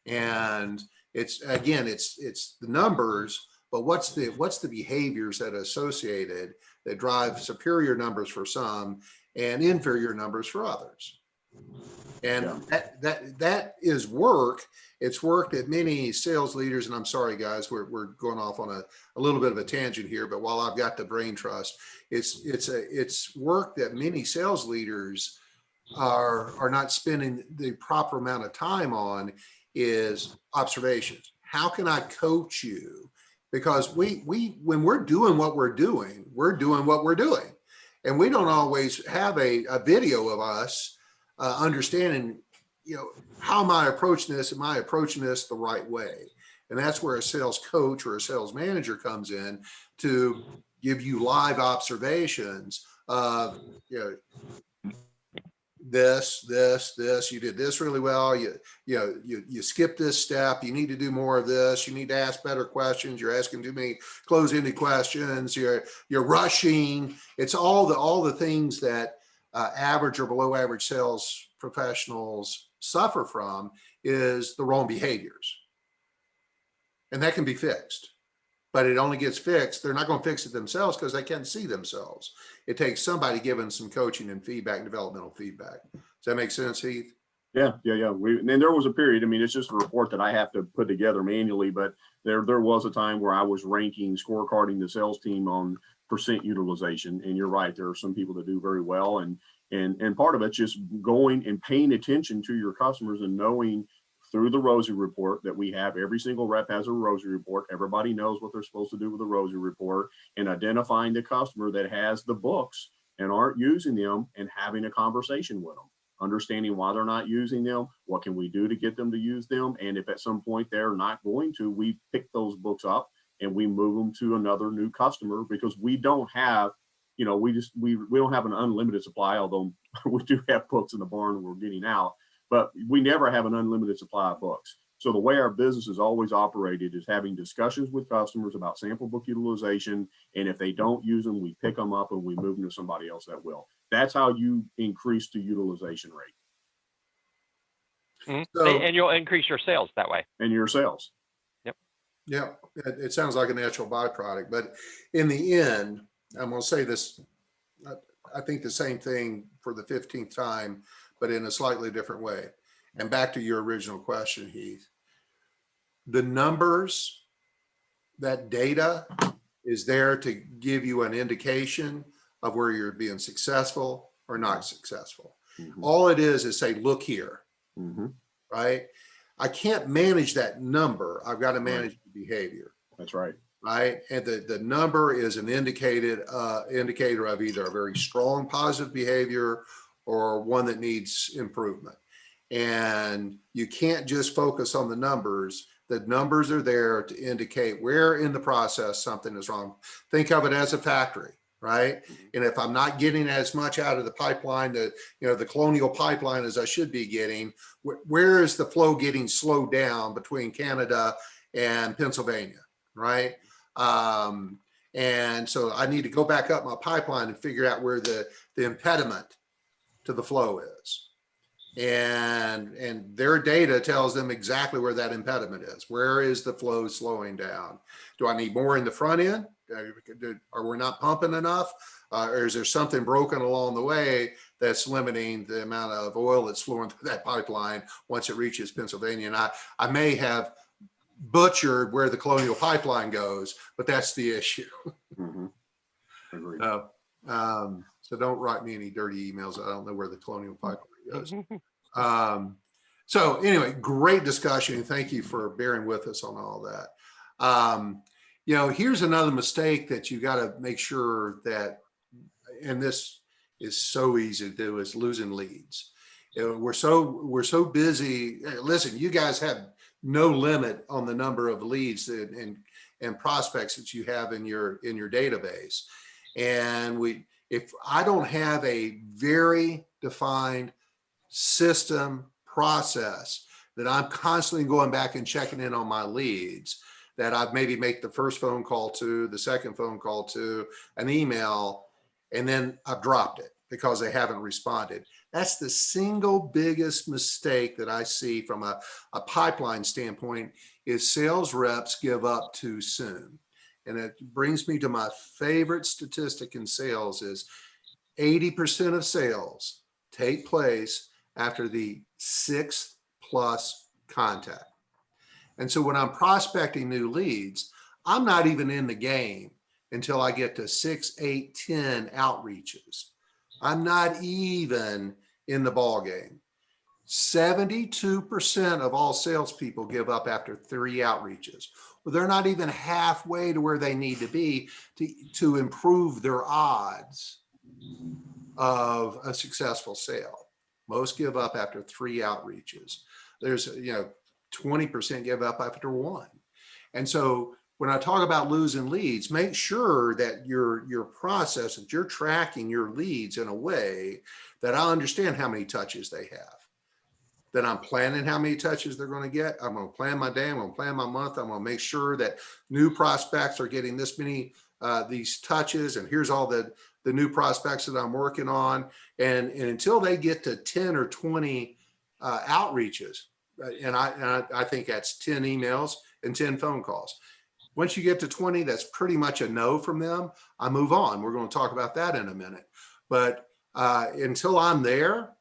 And it's the numbers, but what's the behaviors that are associated that drive superior numbers for some and inferior numbers for others. And that is work. It's work that many sales leaders, and I'm sorry guys, we're going off on a little bit of a tangent here, but while I've got the brain trust, it's work that many sales leaders are not spending the proper amount of time on, is observations. How can I coach you? Because when we're doing what we're doing, and we don't always have a video of us understanding how am I approaching this? Am I approaching this the right way? And that's where a sales coach or a sales manager comes in to give you live observations of, this, you did this really well. You skipped this step. You need to do more of this. You need to ask better questions. You're asking too many close-ended questions. You're rushing. It's all the things that average or below average sales professionals suffer from is the wrong behaviors. And that can be fixed, but it only gets fixed. They're not going to fix it themselves because they can't see themselves. It takes somebody giving some coaching and feedback and developmental feedback. Does that make sense, Heath? Yeah. And then there was a period, I mean, it's just a report that I have to put together manually, but there was a time where I was scorecarding the sales team on percent utilization. And you're right, there are some people that do very well. And part of it's just going and paying attention to your customers and knowing through the Rosie report that we have. Every single rep has a Rosie report. Everybody knows what they're supposed to do with the Rosie report, and identifying the customer that has the books and aren't using them and having a conversation with them, understanding why they're not using them, what can we do to get them to use them. And if at some point they're not going to, we pick those books up and we move them to another new customer, because we don't have, we don't have an unlimited supply, although we do have books in the barn we're getting out. But we never have an unlimited supply of books. So the way our business is always operated is having discussions with customers about sample book utilization. And if they don't use them, we pick them up and we move them to somebody else that will. That's how you increase the utilization rate. Mm-hmm. So, and you'll increase your sales that way. And your sales. Yep. Yeah, it sounds like a natural byproduct. But in the end, I'm going to say this, I think the same thing for the 15th time, but in a slightly different way. And back to your original question, Heath, the numbers, that data is there to give you an indication of where you're being successful or not successful. Mm-hmm. All it is say, look here, mm-hmm. right? I can't manage that number. I've got to manage the behavior. That's right. Right. And the number is an indicator of either a very strong positive behavior or one that needs improvement. And you can't just focus on the numbers. The numbers are there to indicate where in the process something is wrong. Think of it as a factory, right? And if I'm not getting as much out of the pipeline, the colonial pipeline as I should be getting, where is the flow getting slowed down between Canada and Pennsylvania, right? And so I need to go back up my pipeline and figure out where the impediment to the flow is. And their data tells them exactly where that impediment is. Where is the flow slowing down? Do I need more in the front end? Are we not pumping enough? Or is there something broken along the way that's limiting the amount of oil that's flowing through that pipeline once it reaches Pennsylvania? And I may have butchered where the colonial pipeline goes, but that's the issue. Mm-hmm. Agreed. So don't write me any dirty emails. I don't know where the colonial pipeline goes. So anyway, great discussion. Thank you for bearing with us on all that. Here's another mistake that you got to make sure that, and this is so easy to do, is losing leads. We're so busy. Listen, you guys have no limit on the number of leads and prospects that you have in your database. And if I don't have a very defined system process that I'm constantly going back and checking in on my leads, that I've maybe make the first phone call to, the second phone call to, an email, and then I've dropped it because they haven't responded. That's the single biggest mistake that I see from a pipeline standpoint, is sales reps give up too soon. And it brings me to my favorite statistic in sales is 80% of sales take place after the 6th plus contact. And so when I'm prospecting new leads, I'm not even in the game until I get to 6, 8, 10 outreaches. I'm not even in the ball game. 72% of all salespeople give up after 3 outreaches. Well, they're not even halfway to where they need to be to improve their odds of a successful sale. Most give up after 3 outreaches. There's, 20% give up after 1. And so when I talk about losing leads, make sure that your process, that you're tracking your leads in a way that I understand how many touches they have, that I'm planning how many touches they're going to get. I'm going to plan my day. I'm going to plan my month. I'm going to make sure that new prospects are getting this many, these touches. And here's all the new prospects that I'm working on. And until they get to 10 or 20 outreaches, and I think that's 10 emails and 10 phone calls. Once you get to 20, that's pretty much a no from them. I move on. We're going to talk about that in a minute. But until I'm there,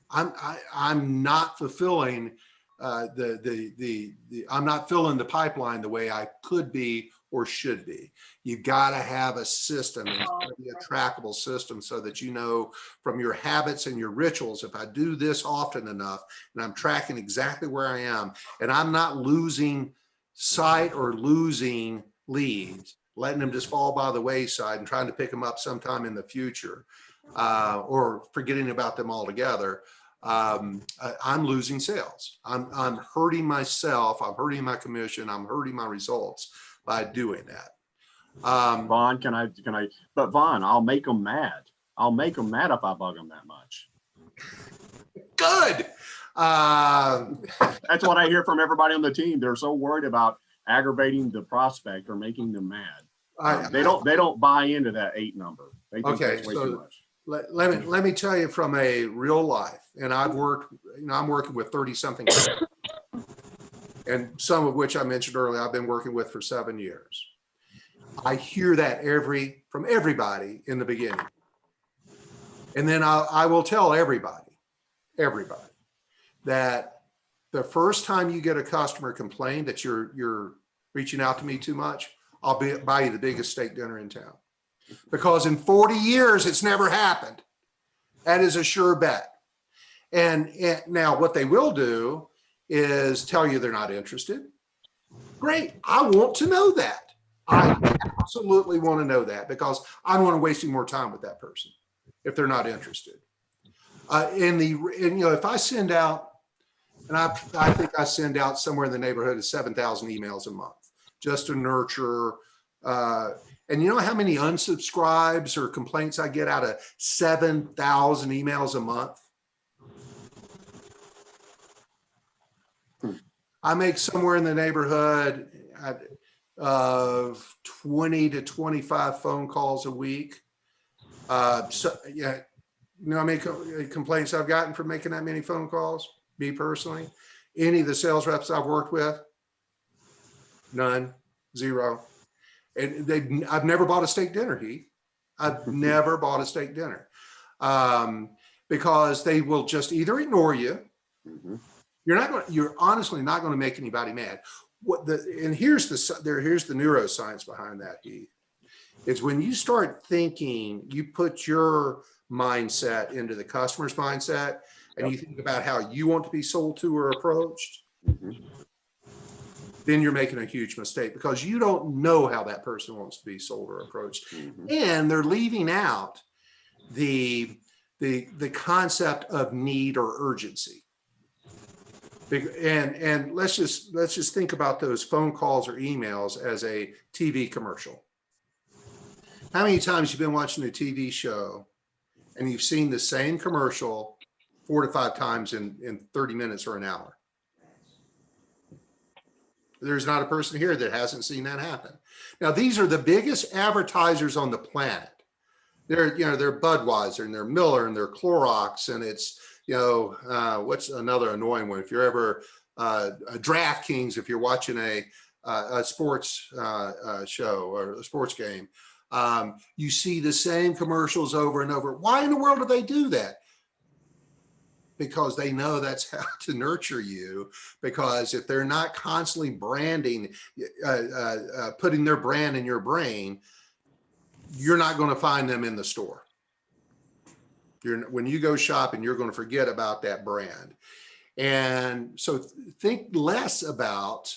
I'm not fulfilling I'm not filling the pipeline the way I could be or should be. You got to have a system, and it's got to be a trackable system, so that you know from your habits and your rituals, if I do this often enough and I'm tracking exactly where I am, and I'm not losing sight or losing leads, letting them just fall by the wayside and trying to pick them up sometime in the future, or forgetting about them altogether, I'm losing sales. I'm hurting myself. I'm hurting my commission. I'm hurting my results by doing that. Vaughn, but Vaughn, I'll make them mad. I'll make them mad if I bug them that much. Good. That's what I hear from everybody on the team. They're so worried about aggravating the prospect or making them mad. They don't buy into that 8 number. They think that's way too much. Let me tell you from a real life, and I'm working with 30 something, and some of which I mentioned earlier, I've been working with for 7 years. I hear that from everybody in the beginning. And then I will tell everybody that the first time you get a customer complain that you're reaching out to me too much, I'll buy you the biggest steak dinner in town. Because in 40 years, it's never happened. That is a sure bet. And now what they will do is tell you they're not interested. Great. I want to know that. I absolutely want to know that, because I don't want to waste any more time with that person if they're not interested. If I send out, and I think I send out somewhere in the neighborhood of 7,000 emails a month just to nurture. And you know how many unsubscribes or complaints I get out of 7,000 emails a month? I make somewhere in the neighborhood of 20 to 25 phone calls a week. So yeah, you know how many complaints I've gotten from making that many phone calls? Me personally, any of the sales reps I've worked with, none, 0. And I've never bought a steak dinner, Heath. I've never bought a steak dinner, because they will just either ignore you. You're honestly not going to make anybody mad. Here's the neuroscience behind that, Heath. It's when you start thinking, you put your mindset into the customer's mindset, and you think about how you want to be sold to or approached, then you're making a huge mistake, because you don't know how that person wants to be sold or approached. And they're leaving out the concept of need or urgency. And let's just think about those phone calls or emails as a TV commercial. How many times you've been watching a TV show and you've seen the same commercial 4 to 5 times in 30 minutes or an hour? There's not a person here that hasn't seen that happen. Now, these are the biggest advertisers on the planet. They're Budweiser and they're Miller and they're Clorox, and it's, what's another annoying one? If you're ever a DraftKings, if you're watching a sports show or a sports game, you see the same commercials over and over. Why in the world do they do that? Because they know that's how to nurture you. Because if they're not constantly branding, putting their brand in your brain, you're not going to find them in the store. When you go shopping, you're going to forget about that brand. And so think less about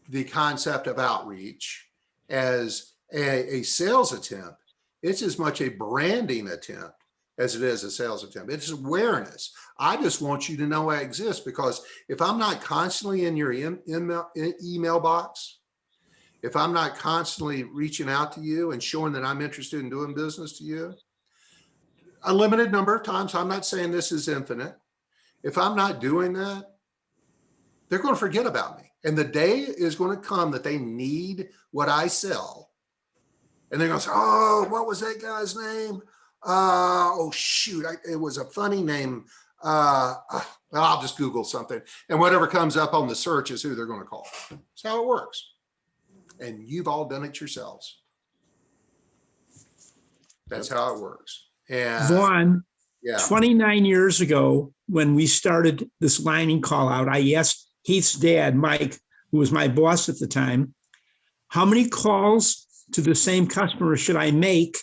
the concept of outreach as a sales attempt. It's as much a branding attempt as it is a sales attempt. It's awareness. I just want you to know I exist, because if I'm not constantly in your email box, if I'm not constantly reaching out to you and showing that I'm interested in doing business to you, a limited number of times, I'm not saying this is infinite. If I'm not doing that, they're going to forget about me. And the day is going to come that they need what I sell. And they're going to say, oh, what was that guy's name? Oh, shoot, it was a funny name. Well, I'll just Google something. And whatever comes up on the search is who they're going to call. That's how it works. And you've all done it yourselves. That's how it works. And Vaughn, yeah, 29 years ago, when we started this lining call out, I asked Heath's dad, Mike, who was my boss at the time, how many calls to the same customer should I make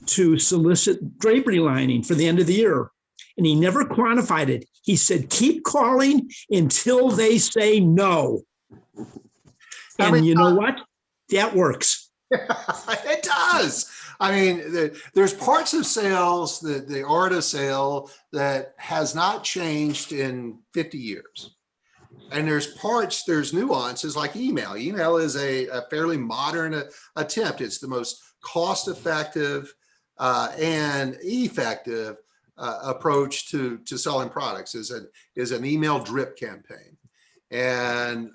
to solicit drapery lining for the end of the year? And he never quantified it. He said, keep calling until they say no. And you know what? That works. it does. I mean, there's parts of sales, the art of sale, that has not changed in 50 years. And there's nuances like email. Email is a fairly modern attempt. It's the most cost-effective and effective approach to selling products is an email drip campaign. And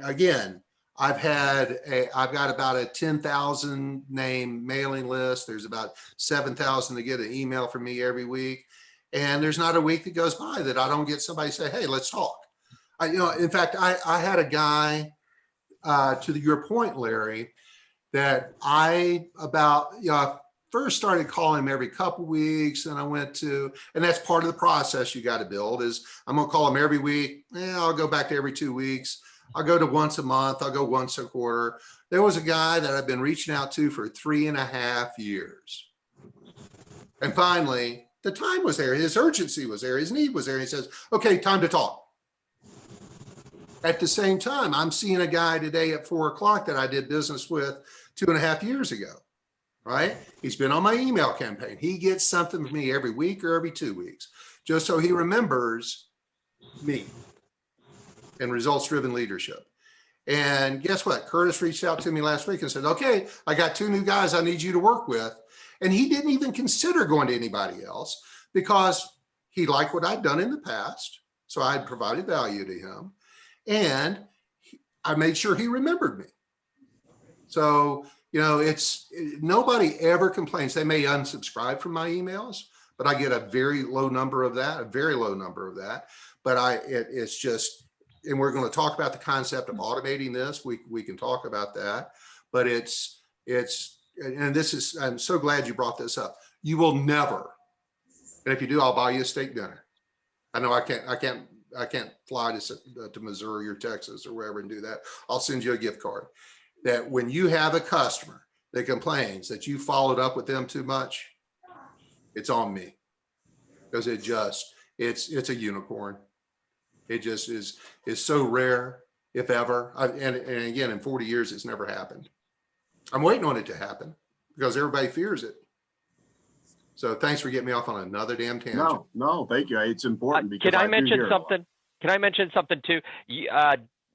again, I've got about a 10,000 name mailing list. There's about 7,000 to get an email from me every week. And there's not a week that goes by that I don't get somebody say, hey, let's talk. In fact, I had a guy, to your point, Larry, that I first started calling him every couple weeks, and I went to, and that's part of the process you got to build is I'm going to call him every week. I'll go back to every 2 weeks. I'll go to once a month. I'll go once a quarter. There was a guy that I've been reaching out to for 3.5 years. And finally, the time was there. His urgency was there. His need was there. He says, okay, time to talk. At the same time, I'm seeing a guy today at 4 o'clock that I did business with 2.5 years ago, right? He's been on my email campaign. He gets something from me every week or every 2 weeks, just so he remembers me and results-driven leadership. And guess what? Curtis reached out to me last week and said, okay, I got 2 new guys I need you to work with. And he didn't even consider going to anybody else because he liked what I'd done in the past. So I had provided value to him. And I made sure he remembered me. So, nobody ever complains. They may unsubscribe from my emails, but I get a very low number of that. But it's just, and we're going to talk about the concept of automating this. We can talk about that, but and this is, I'm so glad you brought this up. You will never, and if you do, I'll buy you a steak dinner. I know I can't fly to Missouri or Texas or wherever and do that. I'll send you a gift card. That when you have a customer that complains that you followed up with them too much, it's on me, because it's a unicorn. It just is so rare, if ever. And again, in 40 years, it's never happened. I'm waiting on it to happen because everybody fears it. So thanks for getting me off on another damn tangent. No, thank you. It's important because Can I mention something? Can I mention something too?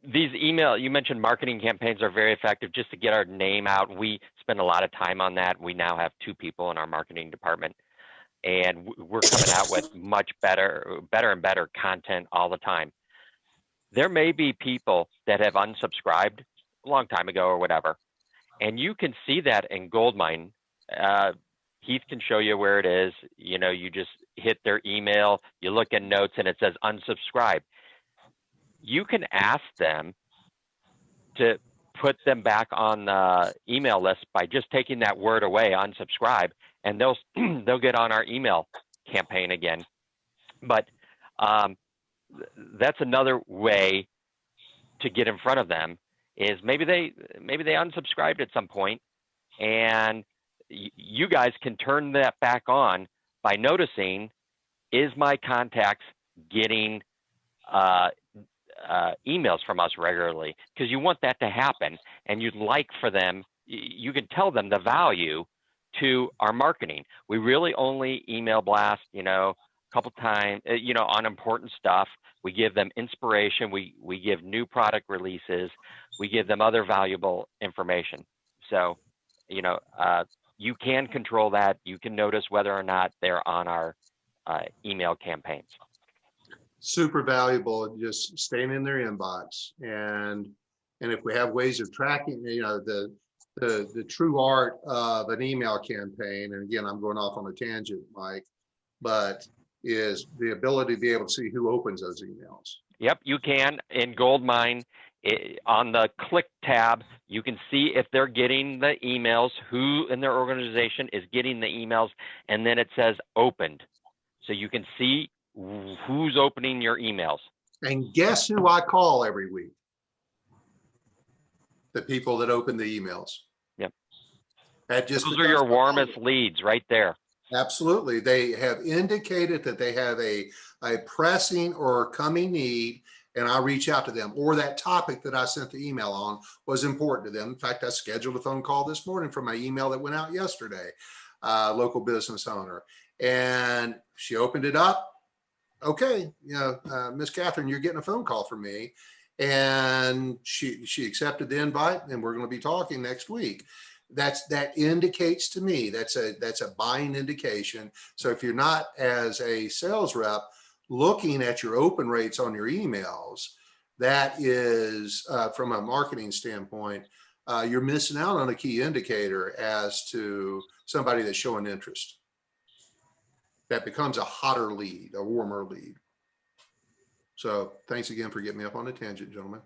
These you mentioned marketing campaigns are very effective just to get our name out. We spend a lot of time on that. We now have 2 people in our marketing department, and we're coming out with much better and better content all the time. There may be people that have unsubscribed a long time ago or whatever, and you can see that in Goldmine. Heath can show you where it is. You just hit their email, you look in notes, and it says unsubscribe. You can ask them to put them back on the email list by just taking that word away, unsubscribe, and they'll get on our email campaign again. But that's another way to get in front of them. Is maybe they unsubscribed at some point, and you guys can turn that back on by noticing, is my contacts getting emails from us regularly? Because you want that to happen, and you'd like for them, you can tell them the value to our marketing. We really only email blast, a couple times, on important stuff. We give them inspiration. We give new product releases. We give them other valuable information. So, you can control that. You can notice whether or not they're on our email campaigns. Super valuable, just staying in their inbox. And if we have ways of tracking, the true art of an email campaign, and again, I'm going off on a tangent, Mike, but is the ability to be able to see who opens those emails. Yep, you can. In Goldmine, on the click tab, you can see if they're getting the emails, who in their organization is getting the emails, and then it says opened. So you can see who's opening your emails. And guess who I call every week? The people that open the emails. Yep. Those are your warmest leads right there. Absolutely. They have indicated that they have a pressing or coming need, and I reach out to them, or that topic that I sent the email on was important to them. In fact, I scheduled a phone call this morning from my email that went out yesterday, local business owner, and she opened it up. Okay, Miss Catherine, you're getting a phone call from me, and she accepted the invite, and we're going to be talking next week. That indicates to me that's a buying indication. So if you're not, as a sales rep, looking at your open rates on your emails, that is from a marketing standpoint, you're missing out on a key indicator as to somebody that's showing interest. That becomes a hotter lead, a warmer lead. So thanks again for getting me up on a tangent, gentlemen.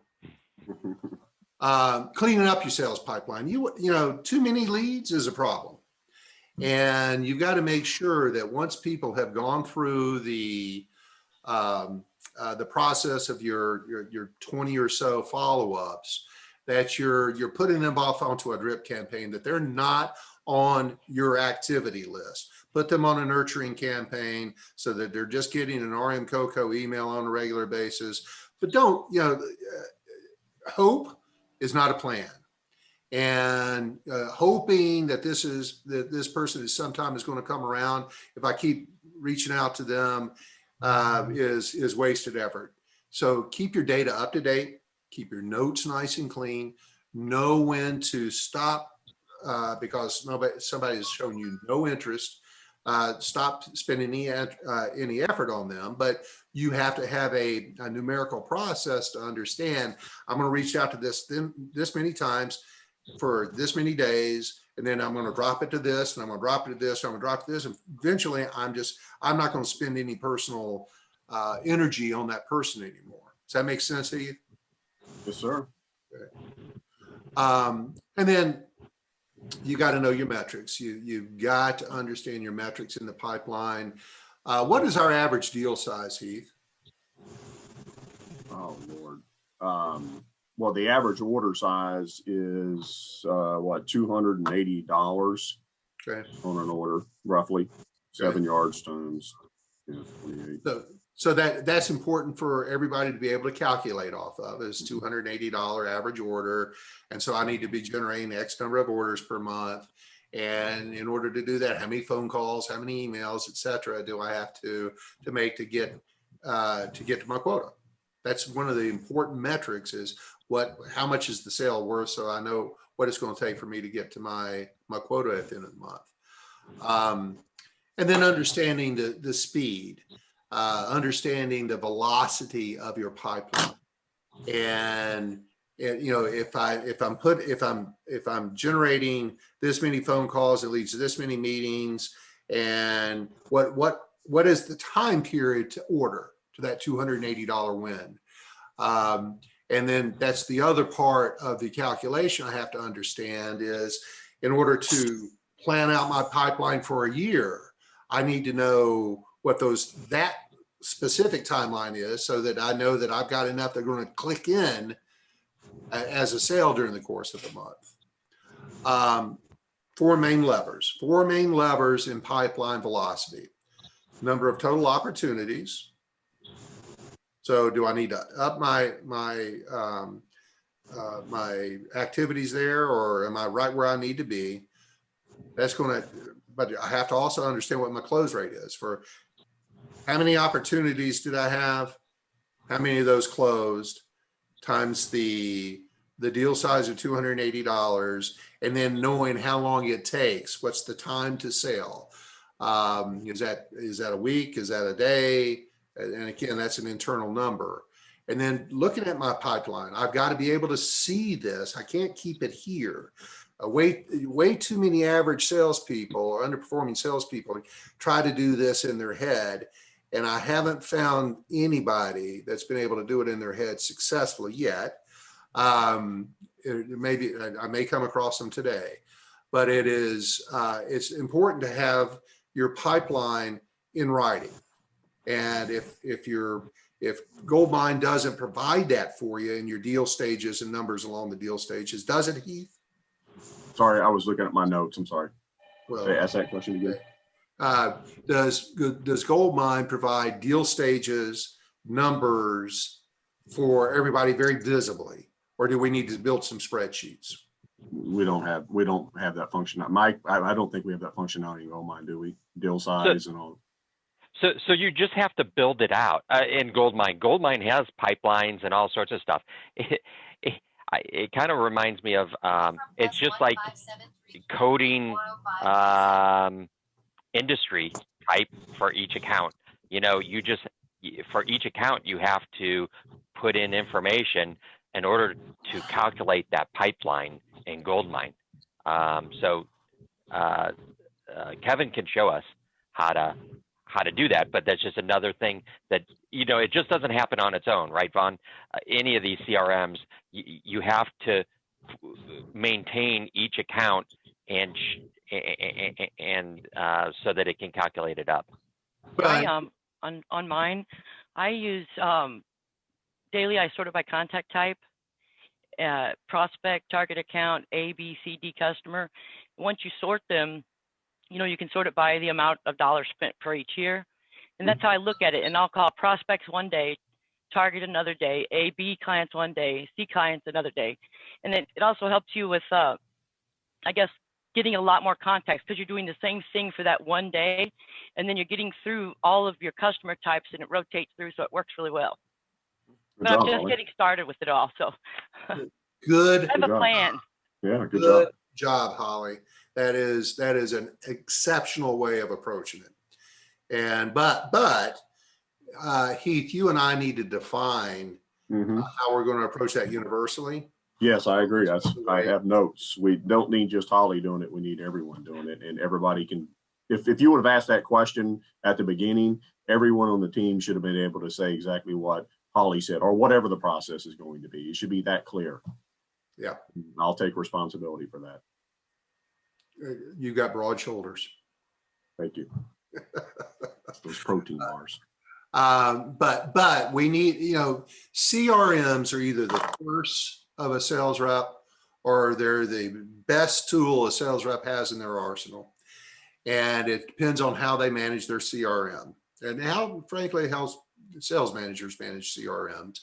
Cleaning up your sales pipeline. Too many leads is a problem. And you've got to make sure that once people have gone through the process of your 20 or so follow-ups, that you're putting them off onto a drip campaign, that they're not on your activity list. Put them on a nurturing campaign so that they're just getting an RM Coco email on a regular basis. But don't, hope is not a plan. And hoping that this person is sometime is going to come around, if I keep reaching out to them, is wasted effort. So keep your data up to date, keep your notes nice and clean, know when to stop because somebody has shown you no interest. Stop spending any effort on them, but you have to have a numerical process to understand, I'm going to reach out to this many times for this many days, and then I'm going to drop it to this, and I'm going to drop it to this, and I'm going to drop it to this, and eventually I'm not going to spend any personal energy on that person anymore. Does that make sense to you? Yes, sir. Okay. And then you got to know your metrics. You've got to understand your metrics in the pipeline. What is our average deal size, Heath? Oh, Lord. Well, the average order size is $280 Okay. on an order, roughly 7 yards times 28. So that's important for everybody to be able to calculate off of, is $280 average order. And so I need to be generating X number of orders per month. And in order to do that, how many phone calls, how many emails, et cetera, do I have to make to get to my quota? That's one of the important metrics, is how much is the sale worth, so I know what it's going to take for me to get to my quota at the end of the month. And then understanding the speed. Understanding the velocity of your pipeline, and if I'm generating this many phone calls, it leads to this many meetings, and what is the time period to order to that $280 win? And then that's the other part of the calculation I have to understand, is in order to plan out my pipeline for a year, I need to know what that specific timeline is, so that I know that I've got enough that are going to click in as a sale during the course of the month. Four main levers in pipeline velocity: number of total opportunities. So do I need to up my activities there, or am I right where I need to be? That's going to, but I have to also understand what my close rate is for how many opportunities did I have? How many of those closed times the deal size of $280, and then knowing how long it takes. What's the time to sell? Is that a week? Is that a day? And again, that's an internal number. And then looking at my pipeline, I've got to be able to see this. I can't keep it here. Way too many average salespeople or underperforming salespeople try to do this in their head. And I haven't found anybody that's been able to do it in their head successfully yet. Maybe I may come across them today, but it's important to have your pipeline in writing. And if Goldmine doesn't provide that for you in your deal stages and numbers along the deal stages, does it, Heath? Sorry, I was looking at my notes. I'm sorry. Well, Say, ask that question again. Does Goldmine provide deal stages, numbers for everybody very visibly, or do we need to build some spreadsheets? We don't have that function. Mike, I don't think we have that functionality in Goldmine, do we? Deal size and all. So you just have to build it out in Goldmine. Goldmine has pipelines and all sorts of stuff. It kind of reminds me of it's just like coding industry type for each account. You know, for each account you have to put in information in order to calculate that pipeline in Goldmine. Kevin can show us how to do that, but that's just another thing that, you know, it just doesn't happen on its own, right, Vaughn? Any of these CRMs, you have to maintain each account and so that it can calculate it up. I on mine, I use daily. I sort it by contact type, prospect, target account, A, B, C, D customer. Once you sort them, you know, you can sort it by the amount of dollars spent per each year. And that's how I look at it. And I'll call prospects one day, target another day, A, B clients one day, C clients another day. And then it also helps you with, I guess, getting a lot more context because you're doing the same thing for that one day. And then you're getting through all of your customer types and it rotates through. So it works really well. But I'm just getting started with it all. So good. I have a plan. Yeah, good job, Holly. That is an exceptional way of approaching it. And but Heath, you and I need to define how we're going to approach that universally. Yes, I agree. I have notes. We don't need just Holly doing it. We need everyone doing it, and everybody can. If you would have asked that question at the beginning, everyone on the team should have been able to say exactly what Holly said, or whatever the process is going to be. It should be that clear. Yeah, I'll take responsibility for that. You got broad shoulders. Thank you. Those protein bars. But we need, you know, CRMs are either the curse of a sales rep or they're the best tool a sales rep has in their arsenal. And it depends on how they manage their CRM and how, frankly, how sales managers manage CRMs.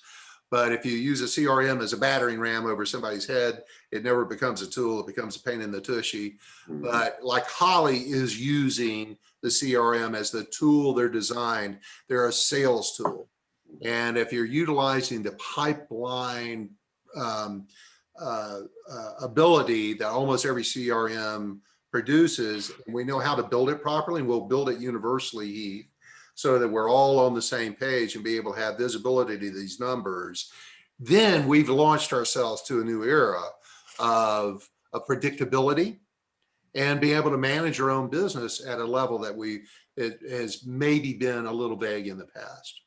But if you use a CRM as a battering ram over somebody's head, it never becomes a tool. It becomes a pain in the tushy. But like Holly is using the CRM as the tool they're designed, they're a sales tool. And if you're utilizing the pipeline ability that almost every CRM produces, we know how to build it properly, and we'll build it universally, Heath, so that we're all on the same page and be able to have visibility to these numbers. Then we've launched ourselves to a new era of predictability and be able to manage our own business at a level that it has maybe been a little vague in the past.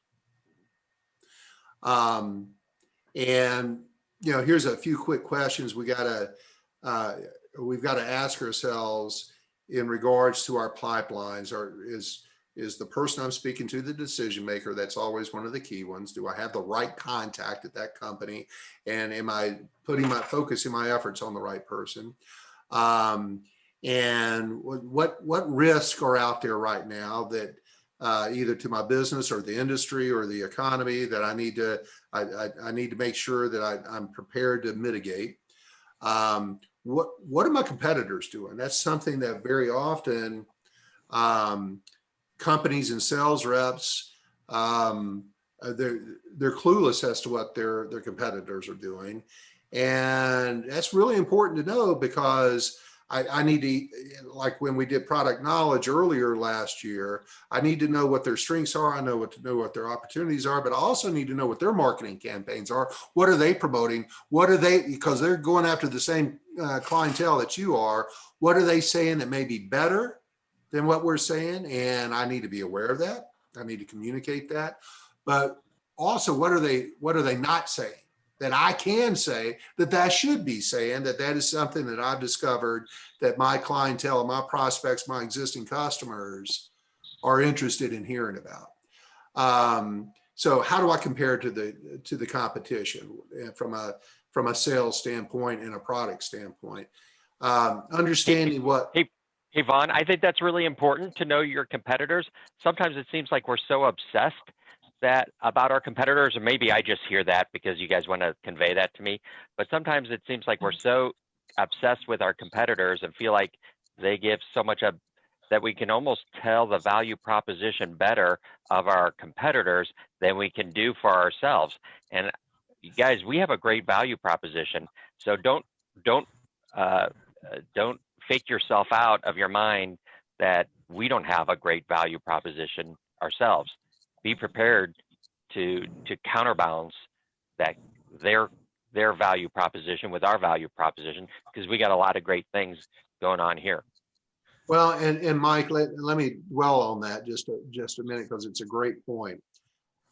And you know, here's a few quick questions we've got to ask ourselves in regards to our pipelines. Is the person I'm speaking to the decision maker? That's always one of the key ones. Do I have the right contact at that company? And am I focusing my efforts on the right person? And what risks are out there right now that either to my business or the industry or the economy that I need to make sure that I'm prepared to mitigate? what are my competitors doing? That's something that very often companies and sales reps, they're clueless as to what their competitors are doing. And that's really important to know, because I need to, like when we did product knowledge earlier last year, I need to know what their strengths are. I know what their opportunities are, but I also need to know what their marketing campaigns are. What are they promoting? What are they, because they're going after the same clientele that you are. What are they saying that may be better than what we're saying? And I need to be aware of that. I need to communicate that. But also, what are they not saying that I can say that I should be saying, that is something that I've discovered that my clientele, my prospects, my existing customers are interested in hearing about. So how do I compare to the competition from a sales standpoint and a product standpoint? Understanding what. Hey, Vaughn, I think that's really important to know your competitors. Sometimes it seems like we're so obsessed about our competitors, or maybe I just hear that because you guys want to convey that to me. But sometimes it seems like we're so obsessed with our competitors and feel like they give so much that we can almost tell the value proposition better of our competitors than we can do for ourselves. And you guys, we have a great value proposition. So don't fake yourself out of your mind that we don't have a great value proposition ourselves. Be prepared to counterbalance that their value proposition with our value proposition, because we got a lot of great things going on here. Well, and Mike, let me dwell on that just a minute, because it's a great point.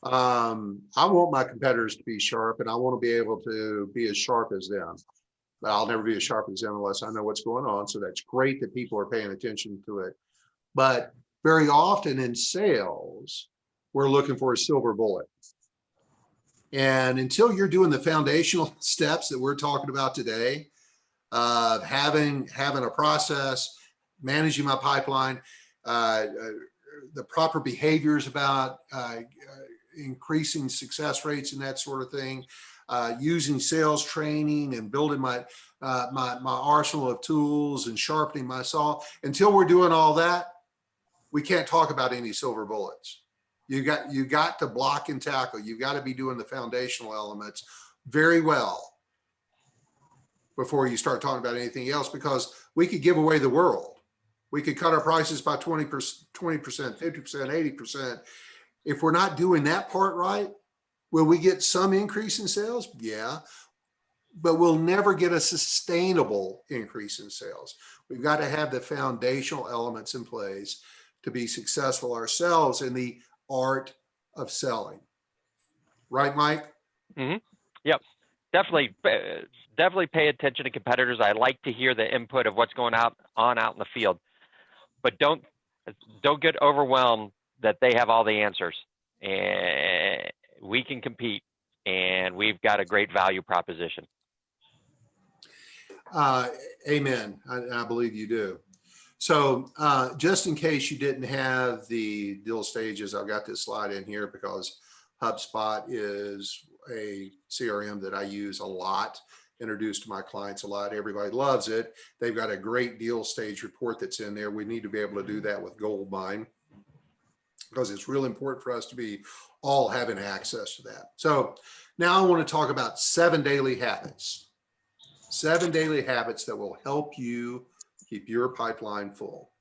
I want my competitors to be sharp, and I want to be able to be as sharp as them. But I'll never be as sharp as them unless I know what's going on. So that's great that people are paying attention to it. But very often in sales, we're looking for a silver bullet. And until you're doing the foundational steps that we're talking about today, having a process, managing my pipeline, the proper behaviors about increasing success rates and that sort of thing, using sales training and building my arsenal of tools and sharpening my saw. Until we're doing all that, we can't talk about any silver bullets. You got to block and tackle. You've got to be doing the foundational elements very well before you start talking about anything else, because we could give away the world. We could cut our prices by 20%, 50%, 80%. If we're not doing that part right, will we get some increase in sales? Yeah, but we'll never get a sustainable increase in sales. We've got to have the foundational elements in place to be successful ourselves in the art of selling. Right, Mike? Mm-hmm. Yep. Definitely pay attention to competitors. I like to hear the input of what's going on out in the field, but don't get overwhelmed that they have all the answers. And we can compete, and we've got a great value proposition. Amen. I believe you do. So just in case you didn't have the deal stages, I've got this slide in here because HubSpot is a CRM that I use a lot, introduce to my clients a lot. Everybody loves it. They've got a great deal stage report that's in there. We need to be able to do that with Goldmine, because it's really important for us to be all having access to that. So now I want to talk about 7 daily habits. 7 daily habits that will help you keep your pipeline full.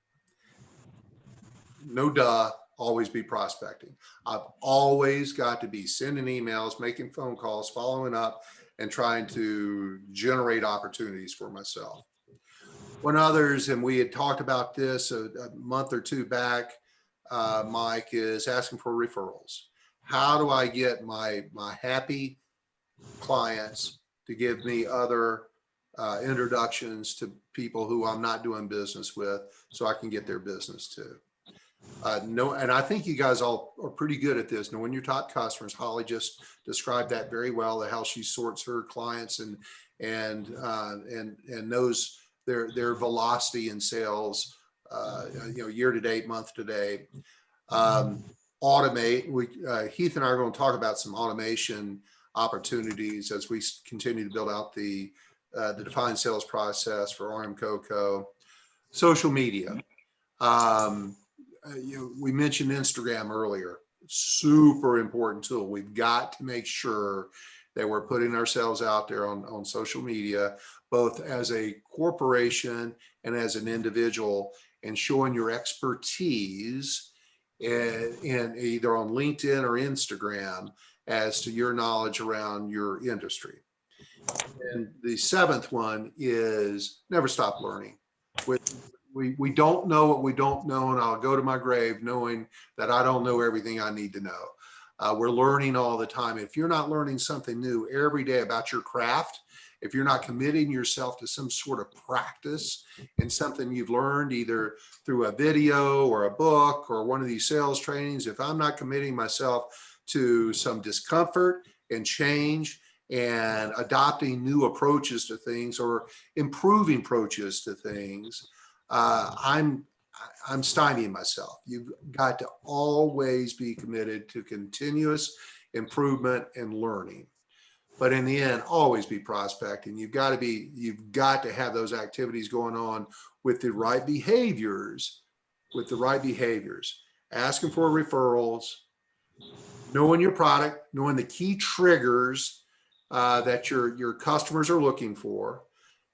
No duh, always be prospecting. I've always got to be sending emails, making phone calls, following up, and trying to generate opportunities for myself. When others, and we had talked about this a month or two back, Mike, is asking for referrals. How do I get my happy clients to give me other introductions to people who I'm not doing business with, so I can get their business too? And I think you guys all are pretty good at this. Knowing your top customers. Holly just described that very well, how she sorts her clients and knows their velocity in sales, year to date, month to date. Automate. Heath and I are going to talk about some automation opportunities as we continue to build out the the defined sales process for RM Coco. Social media. We mentioned Instagram earlier. Super important tool. We've got to make sure that we're putting ourselves out there on social media, both as a corporation and as an individual, and showing your expertise in either on LinkedIn or Instagram as to your knowledge around your industry. And the seventh one is never stop learning. We don't know what we don't know, and I'll go to my grave knowing that I don't know everything I need to know. We're learning all the time. If you're not learning something new every day about your craft, if you're not committing yourself to some sort of practice and something you've learned either through a video or a book or one of these sales trainings, if I'm not committing myself to some discomfort and change and adopting new approaches to things or improving approaches to things, I'm stymieing myself. You've got to always be committed to continuous improvement and learning. But in the end, always be prospecting. You've got to have those activities going on with the right behaviors, asking for referrals, knowing your product, knowing the key triggers that your customers are looking for.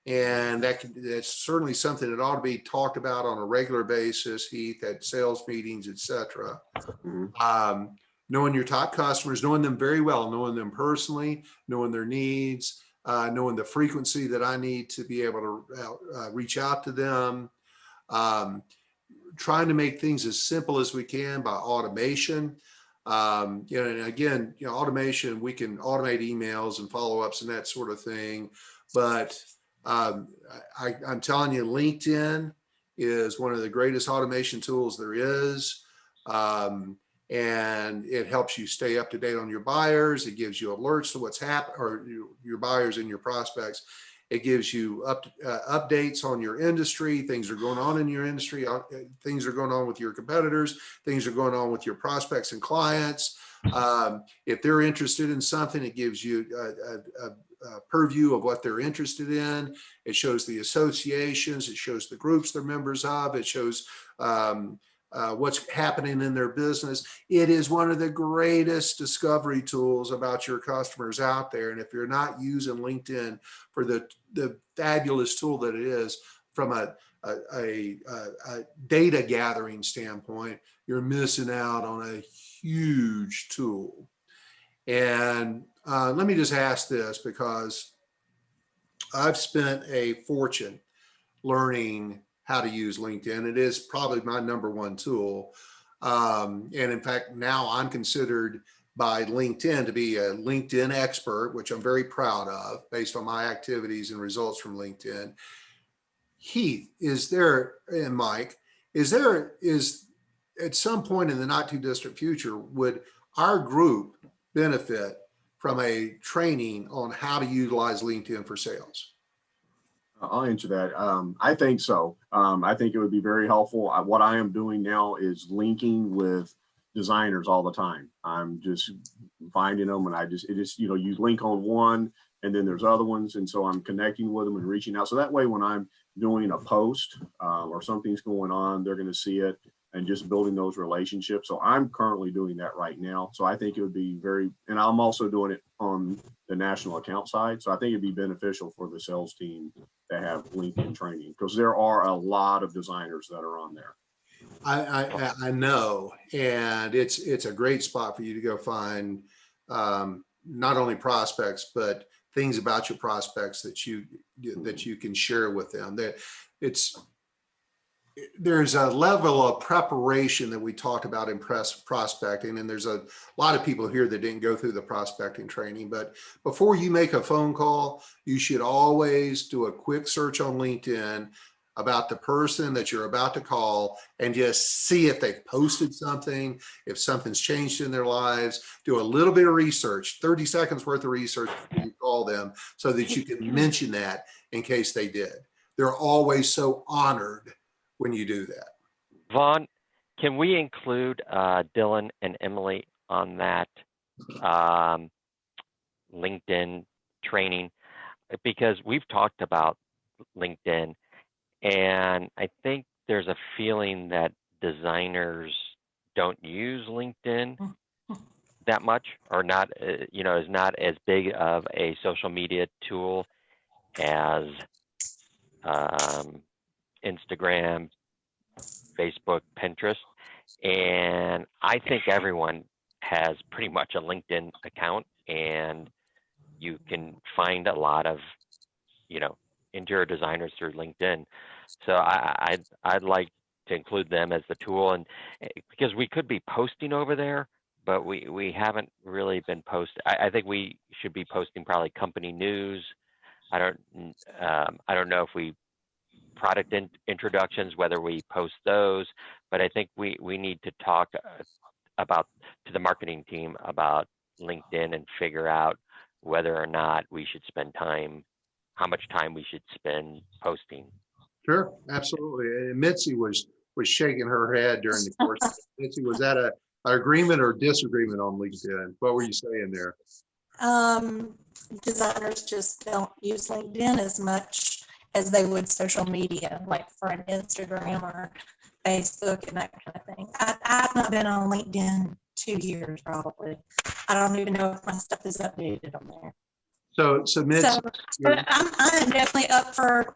And that's certainly something that ought to be talked about on a regular basis, Heath, at sales meetings, et cetera. Knowing your top customers, knowing them very well, knowing them personally, knowing their needs, knowing the frequency that I need to be able to reach out to them. Trying to make things as simple as we can by automation. And again, automation, we can automate emails and follow-ups and that sort of thing. But I'm telling you, LinkedIn is one of the greatest automation tools there is. And it helps you stay up to date on your buyers. It gives you alerts to what's happening, or your buyers and your prospects. It gives you updates on your industry. Things are going on in your industry. Things are going on with your competitors. Things are going on with your prospects and clients. If they're interested in something, it gives you a purview of what they're interested in. It shows the associations. It shows the groups they're members of. It shows what's happening in their business. It is one of the greatest discovery tools about your customers out there. And if you're not using LinkedIn for the fabulous tool that it is from a data gathering standpoint, you're missing out on a huge tool. And let me just ask this, because I've spent a fortune learning how to use LinkedIn. It is probably my number one tool. And in fact, now I'm considered by LinkedIn to be a LinkedIn expert, which I'm very proud of based on my activities and results from LinkedIn. Heath, and Mike, is at some point in the not too distant future, would our group benefit from a training on how to utilize LinkedIn for sales? I'll answer that. I think so. I think it would be very helpful. What I am doing now is linking with designers all the time. I'm just finding them, and you link on one, and then there's other ones, and so I'm connecting with them and reaching out. So that way, when I'm doing a post or something's going on, they're going to see it, and just building those relationships. So I'm currently doing that right now. So I think it would be and I'm also doing it on the national account side. So I think it'd be beneficial for the sales team to have LinkedIn training, because there are a lot of designers that are on there. I know, and it's a great spot for you to go find not only prospects, but things about your prospects that you can share with them. There's a level of preparation that we talked about in prospecting, and there's a lot of people here that didn't go through the prospecting training. But before you make a phone call, you should always do a quick search on LinkedIn about the person that you're about to call, and just see if they've posted something, if something's changed in their lives. Do a little bit of research, 30 seconds worth of research before you call them, so that you can mention that in case they did. They're always so honored when you do that. Vaughn, can we include Dylan and Emily on that LinkedIn training? because we've talked about LinkedIn, and I think there's a feeling that designers don't use LinkedIn that much, or not, is not as big of a social media tool as Instagram, Facebook, Pinterest. And I think everyone has pretty much a LinkedIn account, and you can find a lot of, interior designers through LinkedIn. So I'd like to include them as the tool, and because we could be posting over there, but we haven't really been posting. I think we should be posting probably company news. I don't know if we product introductions, whether we post those, but I think we need to talk to the marketing team about LinkedIn and figure out whether or not we should spend time, how much time we should spend posting. Sure, absolutely. And Mitzi was shaking her head during the course. Mitzi, was that an agreement or disagreement on LinkedIn? What were you saying there? Designers just don't use LinkedIn as much as they would social media, like for an Instagram or Facebook and that kind of thing. I've not been on LinkedIn 2 years probably. I don't even know if my stuff is updated on there. So Mitzi, but I'm definitely up for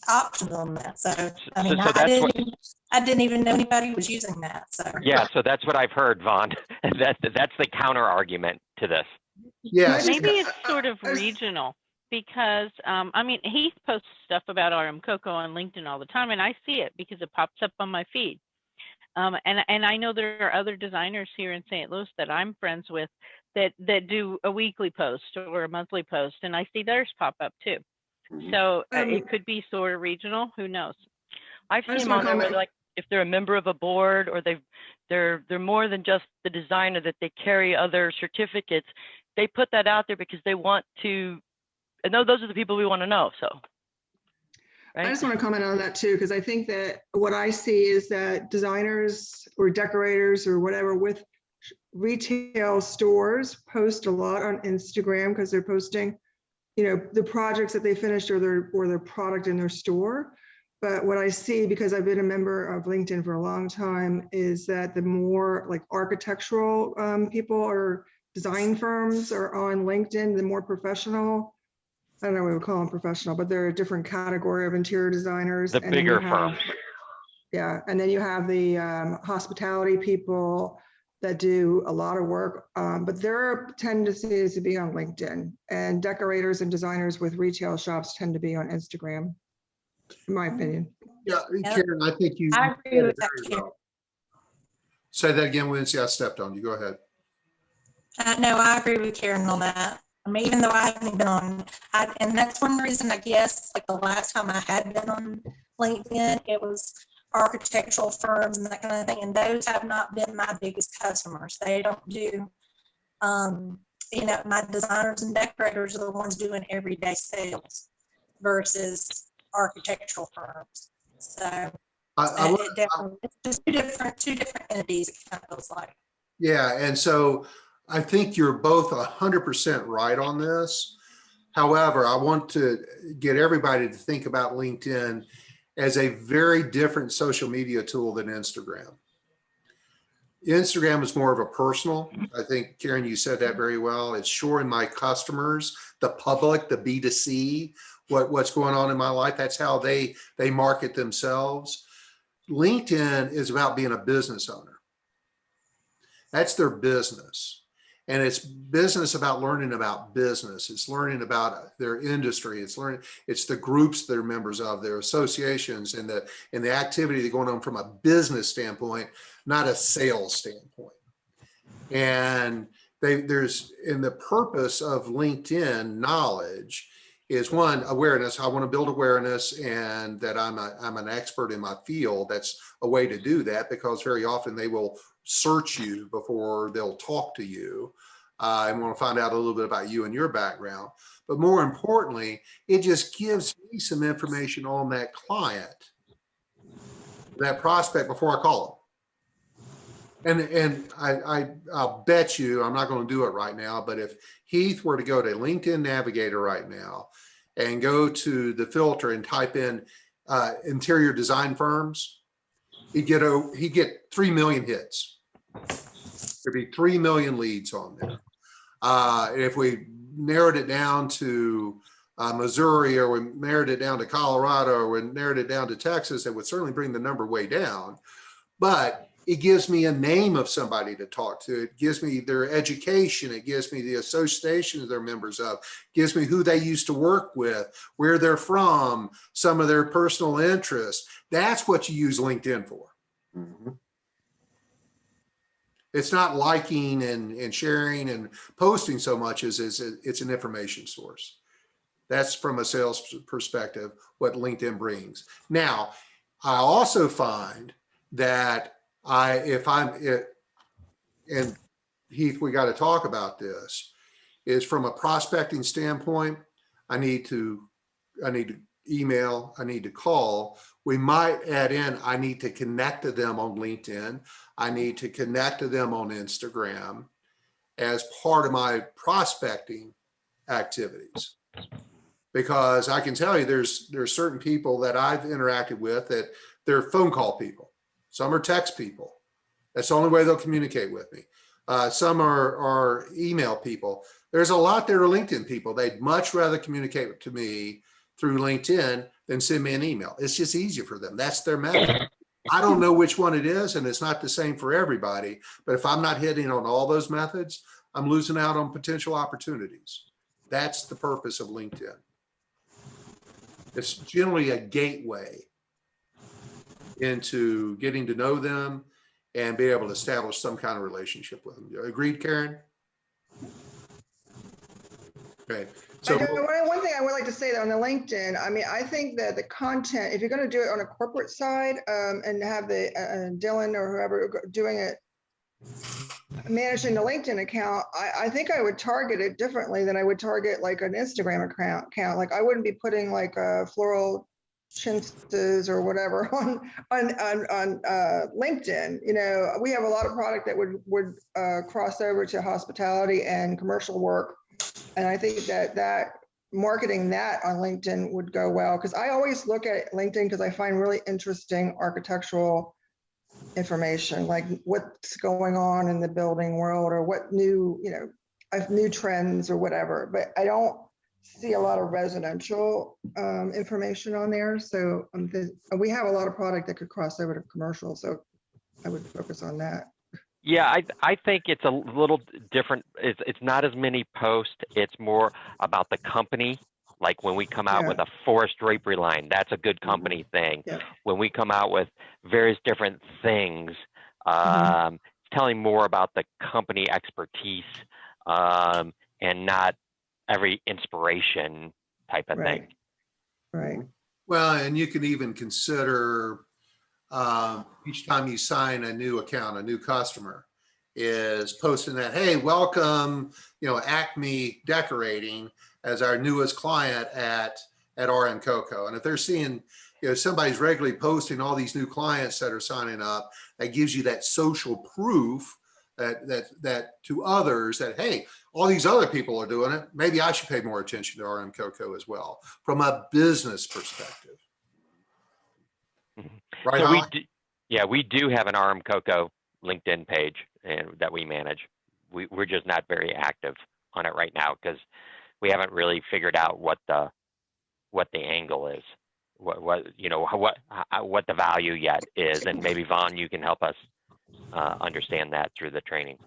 options on that. So I mean, so I didn't even know anybody was using that. So yeah, so that's what I've heard, Vaughn. That's the counter argument to this. yeah, Maybe it's sort of regional, because Heath posts stuff about RM Cocoa on LinkedIn all the time, and I see it because it pops up on my feed. And I know there are other designers here in St. Louis that I'm friends with that do a weekly post or a monthly post, and I see theirs pop up too. So it could be sort of regional. Who knows? I've seen them on there where, like, if they're a member of a board, or they're more than just the designer, that they carry other certificates. They put that out there because they want to. I know those are the people we want to know. So. Right? I just want to comment on that too, because I think that what I see is that designers or decorators or whatever with retail stores post a lot on Instagram because they're posting, the projects that they finished or their product in their store. But what I see, because I've been a member of LinkedIn for a long time, is that the more like architectural people or design firms are on LinkedIn, the more professional. I don't know what we would call them professional, but they're a different category of interior designers. The bigger firms. Yeah, and then you have the hospitality people that do a lot of work, but their tendency is to be on LinkedIn, and decorators and designers with retail shops tend to be on Instagram, in my opinion. Yeah, Karen, I think you. I agree with that, Karen. Say that again, Lindsay. I stepped on you. Go ahead. No, I agree with Karen on that. I mean, even though I haven't been on, and that's one reason, I guess, like the last time I had been on LinkedIn, it was architectural firms and that kind of thing. And those have not been my biggest customers. They don't do, my designers and decorators are the ones doing everyday sales versus architectural firms. So it definitely, it's just two different entities, it kind of feels like. Yeah, and so I think you're both 100% right on this. However, I want to get everybody to think about LinkedIn as a very different social media tool than Instagram. Instagram is more of a personal. I think, Karen, you said that very well. It's showing my customers, the public, the B2C, what's going on in my life. That's how they market themselves. LinkedIn is about being a business owner. That's their business. And it's business about learning about business. It's learning about their industry. It's the groups they're members of, their associations, and the activity that's going on from a business standpoint, not a sales standpoint. And there's in the purpose of LinkedIn knowledge is one, awareness. I want to build awareness, and that I'm an expert in my field. That's a way to do that, because very often they will search you before they'll talk to you and want to find out a little bit about you and your background. But more importantly, it just gives me some information on that client, that prospect, before I call them. And I'll bet you, I'm not going to do it right now, but if Heath were to go to LinkedIn Navigator right now and go to the filter and type in interior design firms, he'd get 3 million hits. There'd be 3 million leads on there. If we narrowed it down to Missouri, or we narrowed it down to Colorado, or we narrowed it down to Texas, it would certainly bring the number way down. But it gives me a name of somebody to talk to. It gives me their education. It gives me the association they're members of. It gives me who they used to work with, where they're from, some of their personal interests. That's what you use LinkedIn for. Mhm. It's not liking and sharing and posting so much as it's an information source. That's from a sales perspective, what LinkedIn brings. Now, I also find that and Heath, we got to talk about this, is from a prospecting standpoint, I need to email, I need to call. We might add in, I need to connect to them on LinkedIn. I need to connect to them on Instagram as part of my prospecting activities. Because I can tell you there's certain people that I've interacted with that they're phone call people. Some are text people. That's the only way they'll communicate with me. Some are email people. There's a lot that are LinkedIn people. They'd much rather communicate to me through LinkedIn than send me an email. It's just easier for them. That's their method. I don't know which one it is, and it's not the same for everybody. But if I'm not hitting on all those methods, I'm losing out on potential opportunities. That's the purpose of LinkedIn. It's generally a gateway into getting to know them and be able to establish some kind of relationship with them. Agreed, Karen? Okay. So one thing I would like to say on the LinkedIn, I mean, I think that the content, if you're going to do it on a corporate side and have the Dylan or whoever doing it, managing the LinkedIn account, I think I would target it differently than I would target like an Instagram account. Like I wouldn't be putting like floral chintzes or whatever on LinkedIn. You know, we have a lot of product that would cross over to hospitality and commercial work. And I think that marketing that on LinkedIn would go well, because I always look at LinkedIn because I find really interesting architectural information, like what's going on in the building world or what new trends or whatever. But I don't see a lot of residential information on there. So we have a lot of product that could cross over to commercial. So I would focus on that. Yeah, I think it's a little different. It's not as many posts. It's more about the company. Like when we come out with a forest drapery line, that's a good company thing. Yeah. When we come out with various different things, telling more about the company expertise and not every inspiration type of thing. Right. well, and you can even consider each time you sign a new account, a new customer, is posting that, hey, welcome, Acme Decorating as our newest client at RM Coco. And if they're seeing, somebody's regularly posting all these new clients that are signing up, that gives you that social proof that to others that, hey, all these other people are doing it. Maybe I should pay more attention to RM Coco as well from a business perspective. Right, so we do have an RM Coco LinkedIn page and that we manage. We're just not very active on it right now because we haven't really figured out what the angle is, what the value yet is, and maybe Vaughn, you can help us understand that through the training.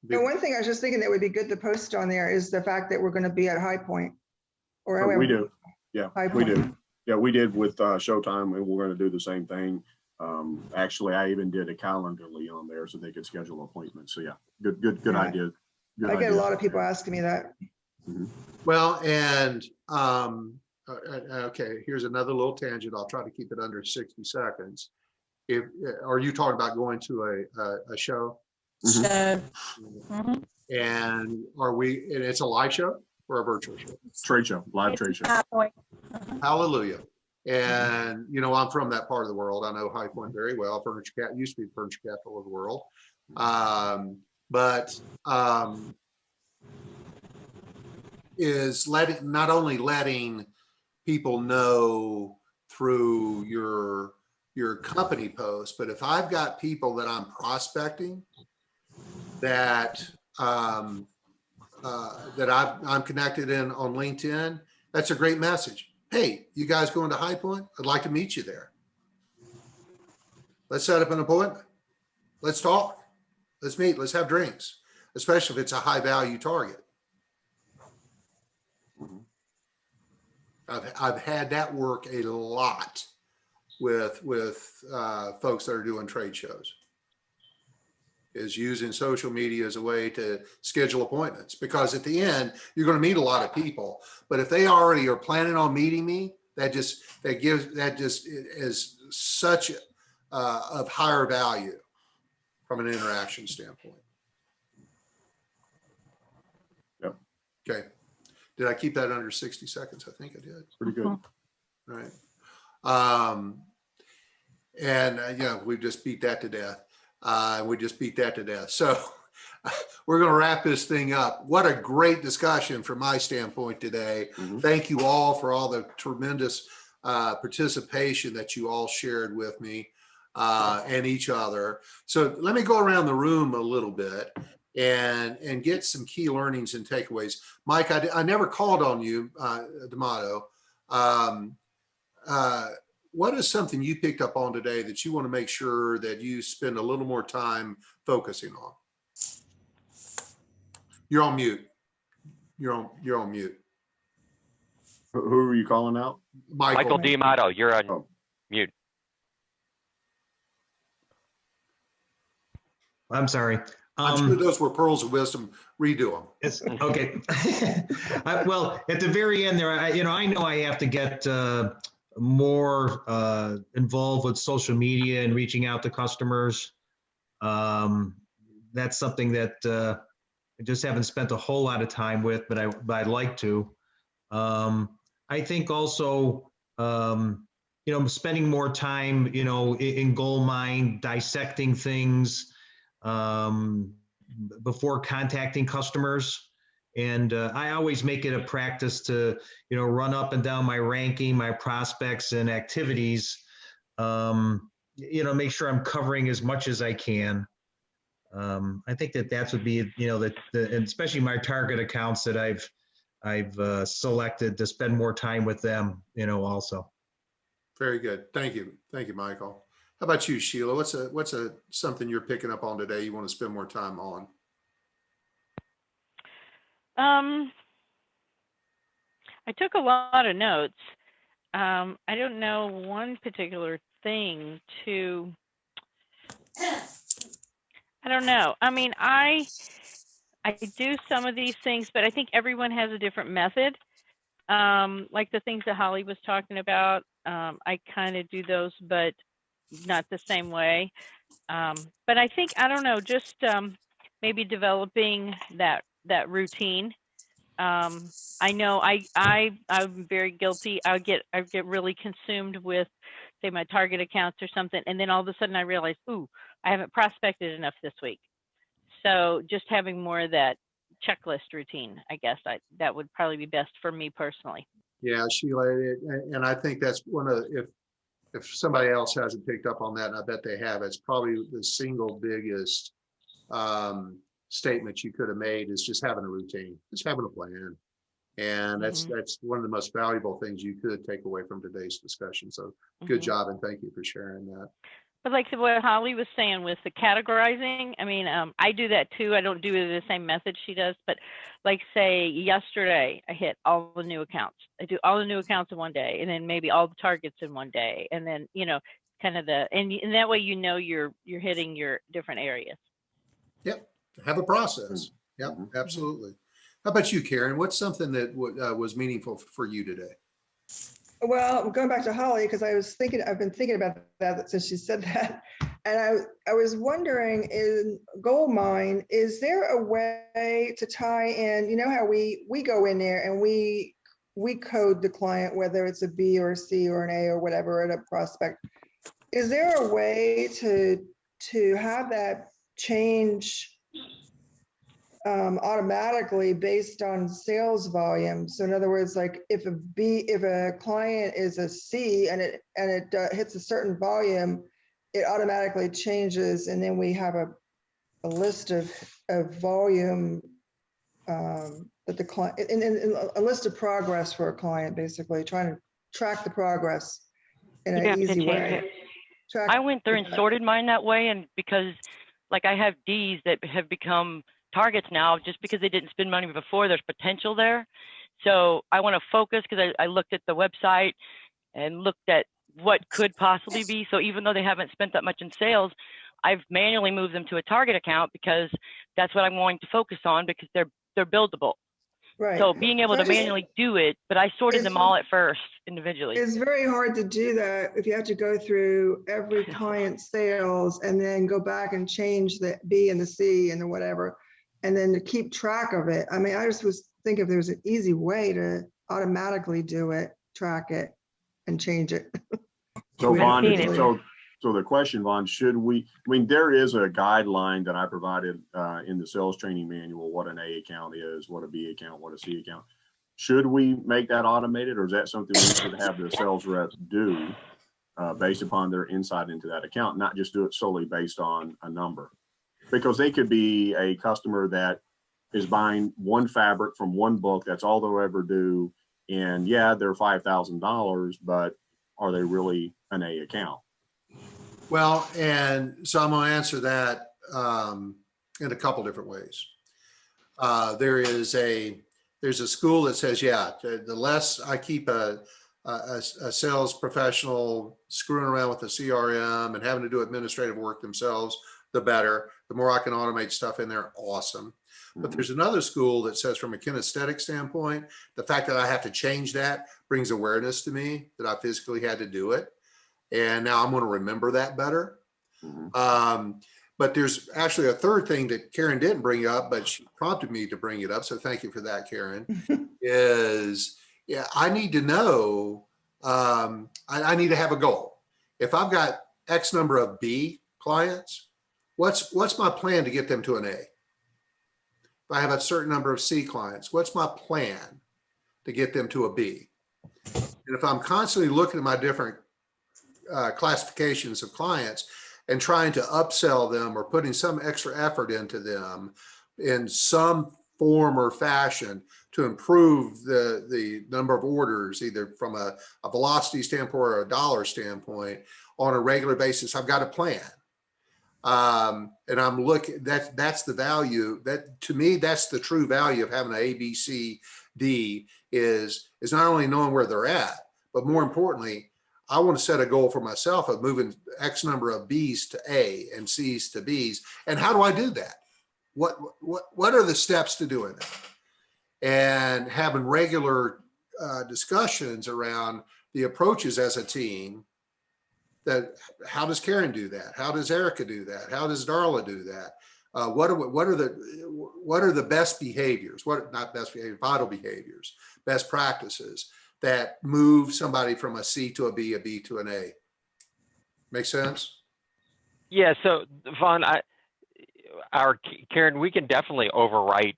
And one thing I was just thinking that would be good to post on there is the fact that we're going to be at High Point. We do. Yeah, High we Point. do. Yeah, we did with Showtime, and we're going to do the same thing. Actually, I even did a Calendarly on there so they could schedule appointments. So yeah, good Yeah. idea. Good I get idea. a lot of people asking me that. Well, and okay, here's another little tangent. I'll try to keep it under 60 seconds. Are you talking about going to a show? So, And and it's a live show or a virtual show? Trade show, live trade show. High Point. Hallelujah. And, I'm from that part of the world. I know High Point very well. Used to be furniture capital of the world. Is not only letting people know through your company post. But if I've got people that I'm prospecting that I'm connected in on LinkedIn, that's a great message. Hey, you guys going to High Point? I'd like to meet you there. Let's set up an appointment. Let's talk. Let's meet. Let's have drinks, especially if it's a high value target. I've had that work a lot with folks that are doing trade shows, is using social media as a way to schedule appointments, because at the end you're going to meet a lot of people, but if they already are planning on meeting me, that just is such of higher value from an interaction standpoint. Yep. Okay. Did I keep that under 60 seconds? I think I did. Pretty good. All right. We just beat that to death. So we're going to wrap this thing up. What a great discussion from my standpoint today. Mm-hmm. Thank you all for all the tremendous participation that you all shared with me and each other. So let me go around the room a little bit and get some key learnings and takeaways. Mike, I never called on you, D'Amato. What is something you picked up on today that you want to make sure that you spend a little more time focusing on? You're on mute. You're on mute. Who are you calling out? Michael D'Amato, you're on mute. I'm sorry. I'm sure those were pearls of wisdom. Redo them. It's okay. Well, at the very end there, I know I have to get more involved with social media and reaching out to customers. That's something that I just haven't spent a whole lot of time with, but I'd like to. I think also, spending more time, in gold mine, dissecting things, before contacting customers. And I always make it a practice to, run up and down my ranking, my prospects and activities, make sure I'm covering as much as I can. I think that would be, and especially my target accounts that I've selected to spend more time with them, also. Very good. Thank you. Thank you, Michael. How about you, Sheila? What's something you're picking up on today you want to spend more time on? I took a lot of notes. I don't know one particular thing to, I don't know. I mean, I do some of these things, but I think everyone has a different method. Like the things that Holly was talking about, I kind of do those, but not the same way. But I think, I don't know, just maybe developing that routine. I know I'm very guilty. I get really consumed with, say, my target accounts or something, and then all of a sudden I realize, ooh, I haven't prospected enough this week. So just having more of that checklist routine, I guess that would probably be best for me personally. Yeah, Sheila, and I think that's one of, if somebody else hasn't picked up on that, and I bet they have, it's probably the single biggest statement you could have made, is just having a routine, just having a plan. And that's one of the most valuable things you could take away from today's discussion. So good job, and thank you for sharing that. But like what Holly was saying with the categorizing, I mean, I do that too. I don't do it the same method she does, but like say yesterday, I hit all the new accounts. I do all the new accounts in one day, and then maybe all the targets in one day, and then kind of and that way you're hitting your different areas. Yep, have a process. Yep, absolutely. How about you, Karen? What's something that was meaningful for you today? Well, going back to Holly, because I've been thinking about that since she said that. And I was wondering, in gold mine, is there a way to tie in, how we go in there and we code the client, whether it's a B or a C or an A or whatever at a prospect. Is there a way to have that change automatically based on sales volume. So in other words, like if a client is a C and it hits a certain volume, it automatically changes, and then we have a list of volume that the client, and a list of progress for a client, basically trying to track the progress in You don't an have to easy change way. it. I went through and sorted mine that way, and because like I have Ds that have become targets now just because they didn't spend money before, there's potential there. So I want to focus because I looked at the website and looked at what could possibly be. So even though they haven't spent that much in sales, I've manually moved them to a target account because that's what I'm going to focus on because they're buildable. Right. So being able to manually do it, but I sorted them all at first individually. It's very hard to do that if you have to go through every client's sales and then go back and change the B and the C and the whatever, and then to keep track of it. I mean, I just was thinking if there's an easy way to automatically do it, track it, and change it. So Vaughn, seen it. so the question, Vaughn, should we, I mean, there is a guideline that I provided in the sales training manual, what an A account is, what a B account, what a C account. Should we make that automated, or is that something we should have the sales reps do based upon their insight into that account, not just do it solely based on a number? Because they could be a customer that is buying one fabric from one book, that's all they'll ever do. And yeah, they're $5,000, but are they really an A account? Well, and so I'm going to answer that in a couple different ways. There's a school that says, yeah, the less I keep a sales professional screwing around with the CRM and having to do administrative work themselves, the better. The more I can automate stuff in there, awesome. But there's another school that says, from a kinesthetic standpoint, the fact that I have to change that brings awareness to me that I physically had to do it. And now I'm going to remember that better. But there's actually a third thing that Karen didn't bring up, but she prompted me to bring it up. So thank you for that, Karen. I need to know, I need to have a goal. If I've got X number of B clients, what's my plan to get them to an A? If I have a certain number of C clients, what's my plan to get them to a B? And if I'm constantly looking at my different classifications of clients and trying to upsell them or putting some extra effort into them in some form or fashion to improve the number of orders, either from a velocity standpoint or a dollar standpoint on a regular basis, I've got a plan. And I'm looking, that's the value that, to me, that's the true value of having an A, B, C, D is not only knowing where they're at, but more importantly, I want to set a goal for myself of moving X number of B's to A and C's to B's. And how do I do that? What are the steps to doing that? And having regular discussions around the approaches as a team. That how does Karen do that? How does Erica do that? How does Darla do that? What are the best behaviors? Not best behaviors, vital behaviors, best practices that move somebody from a C to a B to an A? Make sense? Yeah. So Vaughn, Karen, we can definitely overwrite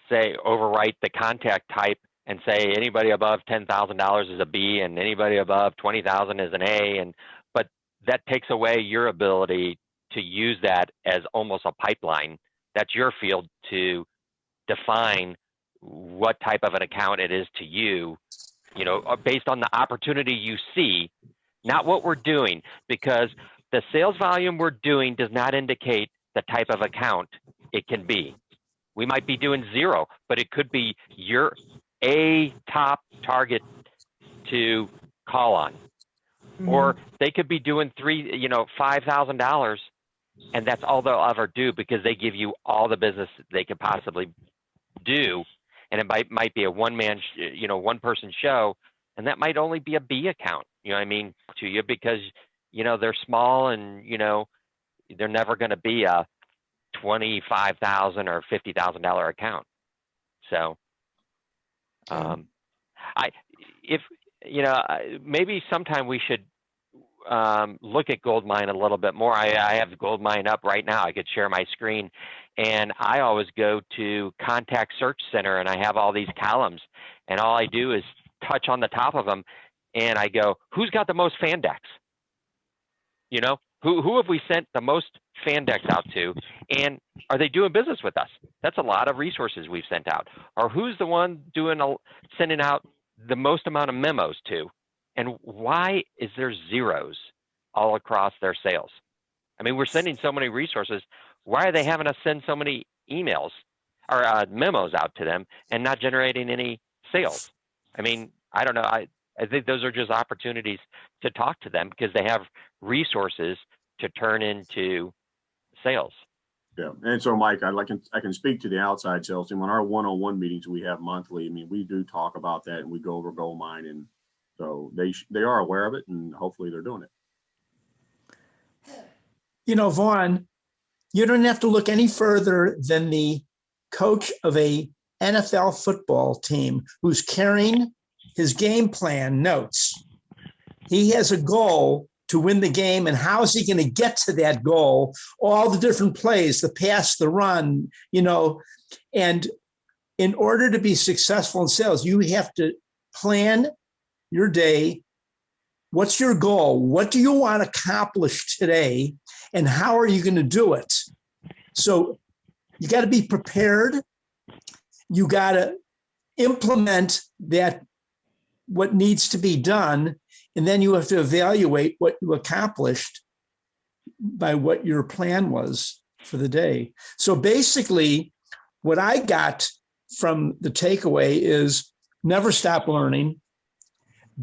the contact type and say anybody above $10,000 is a B and anybody above 20,000 is an A. But that takes away your ability to use that as almost a pipeline. That's your field to define what type of an account it is to you, based on the opportunity you see, not what we're doing, because the sales volume we're doing does not indicate the type of account it can be. We might be doing 0, but it could be your A top target to call on. Or they could be doing $5,000, and that's all they'll ever do because they give you all the business they could possibly do, and it might be a one-person show, and that might only be a B account. To you because they're small and they're never going to be a $25,000 or $50,000 account. So, maybe sometime we should look at Goldmine a little bit more. I have Goldmine up right now. I could share my screen, and I always go to Contact Search Center, and I have all these columns, and all I do is touch on the top of them, and I go, who's got the most fan decks? You know, who have we sent the most fan decks out to, and are they doing business with us? That's a lot of resources we've sent out. Or who's the one sending out the most amount of memos to? And why is there zeros all across their sales? I mean, we're sending so many resources. Why are they having us send so many emails or memos out to them and not generating any sales? I mean, I don't know. I think those are just opportunities to talk to them because they have resources to turn into sales. Yeah, and so Mike, I can speak to the outside sales team. On our one-on-one meetings we have monthly, I mean, we do talk about that and we go over Goldmine, and so they are aware of it, and hopefully they're doing it. You know, Vaughn, you don't have to look any further than the coach of a NFL football team who's carrying his game plan notes. He has a goal to win the game, and how's he going to get to that goal? All the different plays, the pass, the run, you know, and in order to be successful in sales, you have to plan your day. What's your goal? What do you want to accomplish today? And how are you going to do it? So you got to be prepared. You got to implement what needs to be done. And then you have to evaluate what you accomplished by what your plan was for the day. So basically, what I got from the takeaway is never stop learning,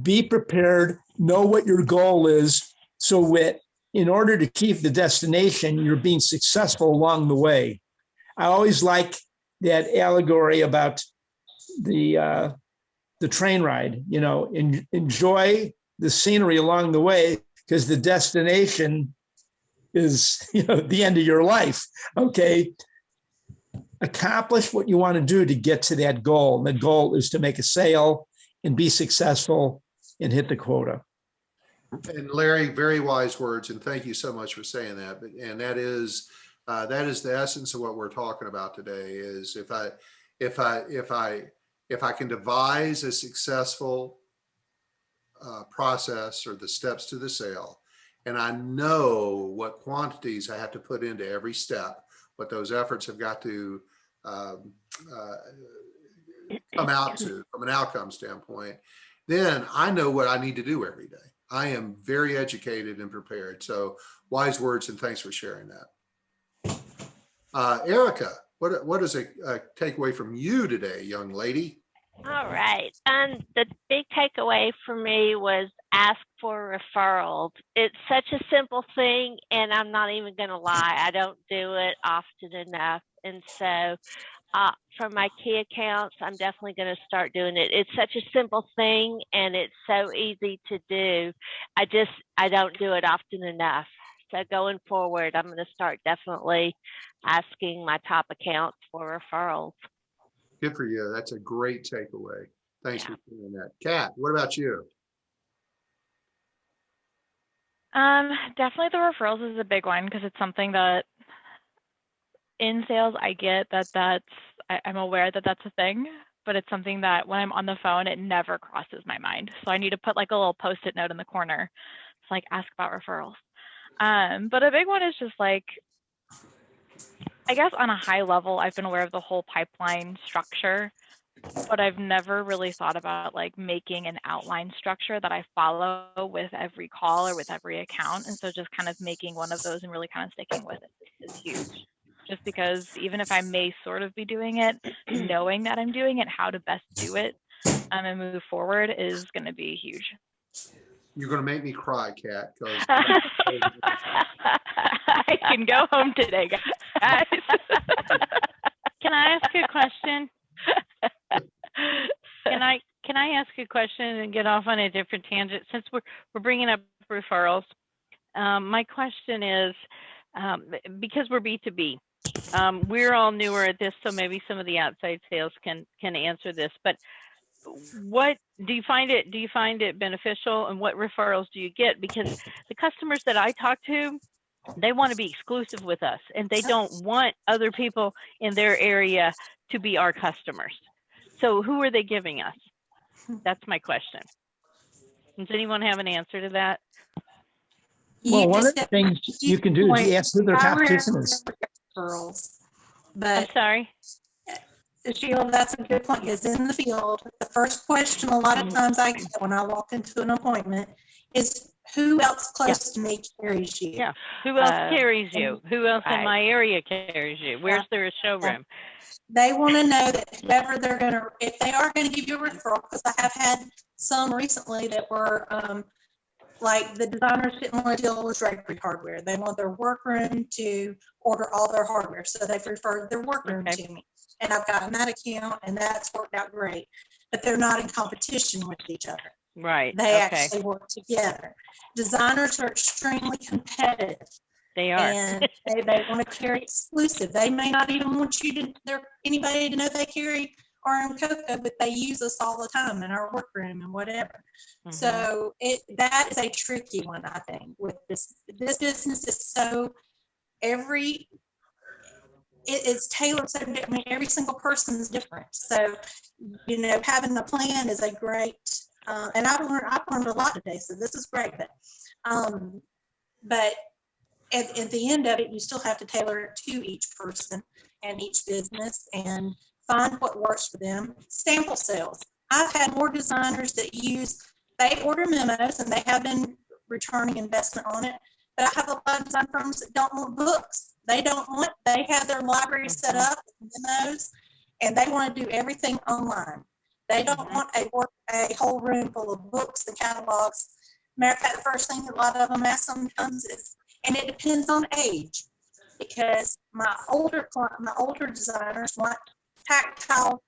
be prepared, know what your goal is, so that in order to keep the destination, you're being successful along the way. I always like that allegory about the train ride, you know, enjoy the scenery along the way, because the destination is, you know, the end of your life. Okay. Accomplish what you want to do to get to that goal. And the goal is to make a sale and be successful and hit the quota. And Larry, very wise words, and thank you so much for saying that. And that is the essence of what we're talking about today. Is if I can devise a successful process or the steps to the sale, and I know what quantities I have to put into every step, what those efforts have got to come out to from an outcome standpoint, then I know what I need to do every day. I am very educated and prepared. So wise words, and thanks for sharing that. Erica, what is a takeaway from you today, young lady? All right. The big takeaway for me was ask for referrals. It's such a simple thing, and I'm not even going to lie, I don't do it often enough. And so for my key accounts, I'm definitely going to start doing it. It's such a simple thing, and it's so easy to do. I don't do it often enough. So going forward, I'm going to start definitely asking my top accounts for referrals. Good for you. That's a great takeaway. Thanks for sharing that. Kat, what about you? Definitely the referrals is a big one, because it's something that in sales I get I'm aware that that's a thing, but it's something that when I'm on the phone, it never crosses my mind. So I need to put like a little Post-it note in the corner. It's like, ask about referrals. But a big one is just like, I guess on a high level, I've been aware of the whole pipeline structure, but I've never really thought about like making an outline structure that I follow with every call or with every account. And so just kind of making one of those and really kind of sticking with it is huge. Just because even if I may sort of be doing it, knowing that I'm doing it, how to best do it and move forward is going to be huge. You're going to make me cry, Kat. I can go home today, guys. Can I ask you a question? Can I ask you a question and get off on a different tangent? Since we're bringing up referrals, my question is, because we're B2B, we're all newer at this, so maybe some of the outside sales can answer this. But what do you find it beneficial, and what referrals do you get? Because the customers that I talk to, they want to be exclusive with us, and they don't want other people in their area to be our customers. So who are they giving us? That's my question. Does anyone have an answer to that? Well, one of the things you can do is ask who their competition is. Referrals, I'm but sorry. Sheila, that's a good point. Is in the field. The first question a lot of times I get when I walk into an appointment is, who else close to me carries you? Yeah. Who else carries you? and- Who else in Right. my area carries you? Where's there a showroom? They want to know that whoever they're going to, if they are going to give you a referral, because I have had some recently that were like the designers didn't want to deal with drapery hardware. They want their workroom to order all their hardware. So they've referred their workroom to me. And I've gotten that account, and that's worked out great. But they're not in competition with each other. Right. They actually work together. Designers are extremely competitive. They are. And they want to carry exclusive. They may not even want anybody to know they carry RM Cocoa, but they use us all the time in our workroom and whatever. Mhm. So that is a tricky one, I think, with this business is so it's tailored so I mean every single person is different. So, having the plan is a great and I've learned a lot today, so this is great. But at the end of it, you still have to tailor it to each person and each business and find what works for them. Sample sales. I've had more designers that they order memos and they have been returning investment on it, but I have a lot of design firms that don't want books. They have their library set up with memos, and they want to do everything online. They don't want a whole room full of books and catalogs. Matter of fact, the first thing a lot of them ask sometimes is, and it depends on age, because my older designers want tactile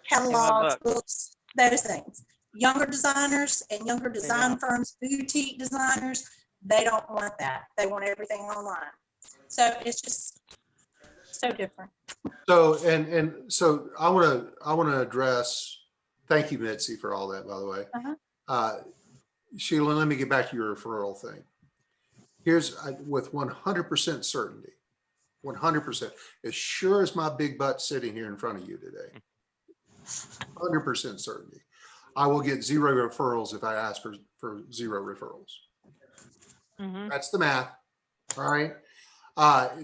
catalogs, books, those things. Younger designers and younger design firms, boutique designers, they don't want that. They want everything online. So it's just so different. So, and so I want to address, thank you, Mitzi, for all that, by the way. Sheila, let me get back to your referral thing. Here's with 100% certainty, 100%, as sure as my big butt sitting here in front of you today, 100% certainty, I will get 0 referrals if I ask for 0 referrals. Mm-hmm. That's the math. All right.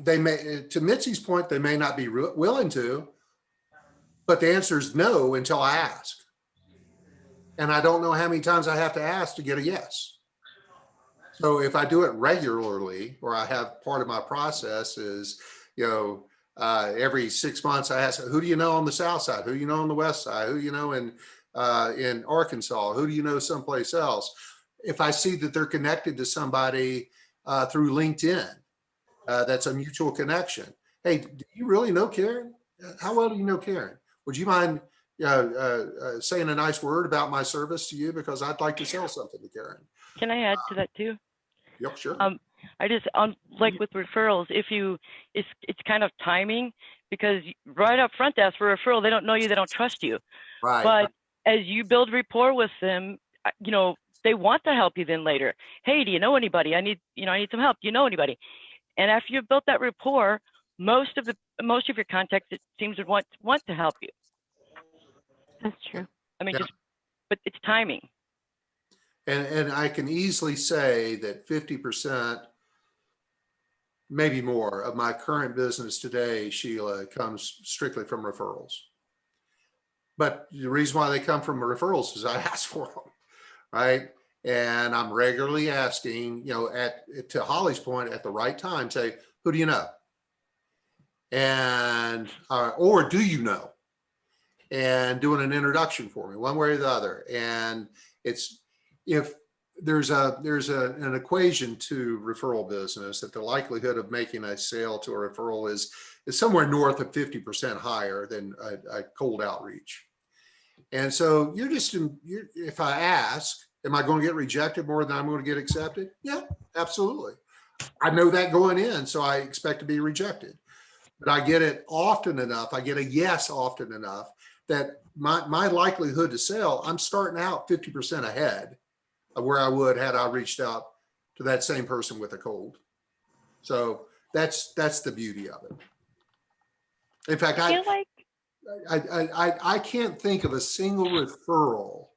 They may, to Mitzi's point, they may not be willing to, but the answer is no until I ask. And I don't know how many times I have to ask to get a yes. So if I do it regularly, or I have part of my process is, every 6 months I ask, who do you know on the South Side? Who do you know on the West Side? Who do you know in Arkansas? Who do you know someplace else? If I see that they're connected to somebody through LinkedIn, that's a mutual connection. Hey, do you really know Karen? How well do you know Karen? Would you mind saying a nice word about my service to you, because I'd like to sell something to Karen. Can I add to that too? Yep, sure. I just like with referrals, it's kind of timing, because right up front, ask for a referral. They don't know you, they don't trust you. Right. But as you build rapport with them, they want to help you then later. Hey, do you know anybody? I need some help. Do you know anybody? And after you've built that rapport, most of your contacts, it seems, would want to help you. That's true. I mean, but it's timing. And I can easily say that 50%, maybe more, of my current business today, Sheila, comes strictly from referrals. But the reason why they come from referrals is I ask for them, right? And I'm regularly asking, to Holly's point, at the right time, say, who do you know? And, or do you know? And doing an introduction for me, one way or the other. And it's, if there's an equation to referral business, that the likelihood of making a sale to a referral is somewhere north of 50% higher than a cold outreach. And so if I ask, am I going to get rejected more than I'm going to get accepted? Yeah, absolutely. I know that going in, so I expect to be rejected. But I get it often enough. I get a yes often enough that my likelihood to sell, I'm starting out 50% ahead of where I would had I reached out to that same person with a cold. So that's the beauty of it. In fact, I feel like I can't think of a single referral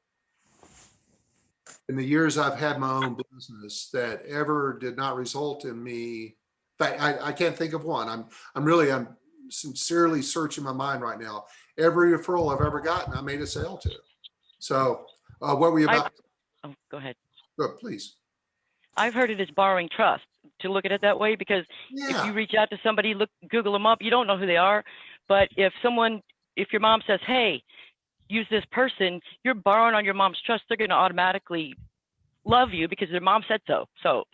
in the years I've had my own business that ever did not result in me. In fact, I can't think of one. I'm sincerely searching my mind right now. Every referral I've ever gotten, I made a sale to. So what were you about? Oh, go ahead. Go, please. I've heard it as borrowing trust, to look at it that way, because if Yeah. you reach out to somebody, Google them up, you don't know who they are. But if your mom says, hey, use this person, you're borrowing on your mom's trust. They're going to automatically love you because their mom said so. So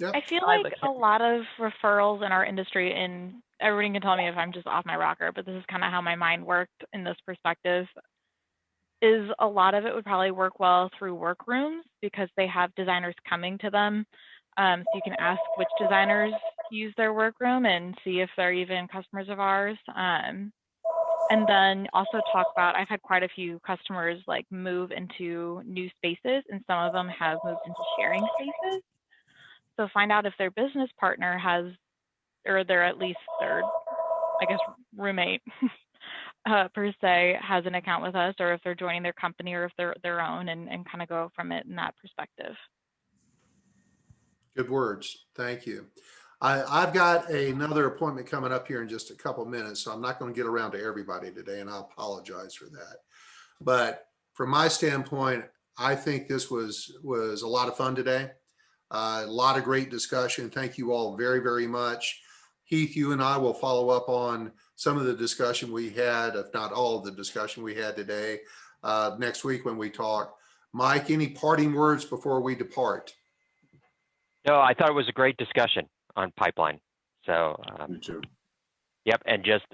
I feel I like look a at- lot of referrals in our industry, and everyone can tell me if I'm just off my rocker, but this is kind of how my mind worked in this perspective, is a lot of it would probably work well through workrooms because they have designers coming to them. So you can ask which designers use their workroom and see if they're even customers of ours. And then also talk about, I've had quite a few customers like move into new spaces, and some of them have moved into sharing spaces. So find out if their business partner has, or their at least third, I guess, roommate per se has an account with us, or if they're joining their company or if they're their own, and kind of go from it in that perspective. Good words. Thank you. I've got another appointment coming up here in just a couple minutes, so I'm not going to get around to everybody today, and I apologize for that. But from my standpoint, I think this was a lot of fun today. A lot of great discussion. Thank you all very, very much. Heath, you and I will follow up on some of the discussion we had, if not all of the discussion we had today, next week when we talk. Mike, any parting words before we depart? No, I thought it was a great discussion on pipeline. So, Me too. yep. And just,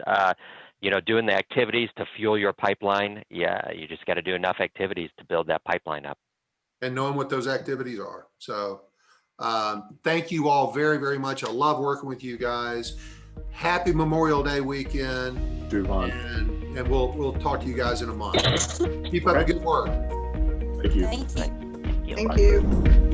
doing the activities to fuel your pipeline. Yeah, you just got to do enough activities to build that pipeline up. And knowing what those activities are. So thank you all very, very much. I love working with you guys. Happy Memorial Day weekend. And we'll talk to you guys in a month. Keep up the good work. Thank you. Thank you. Thank you.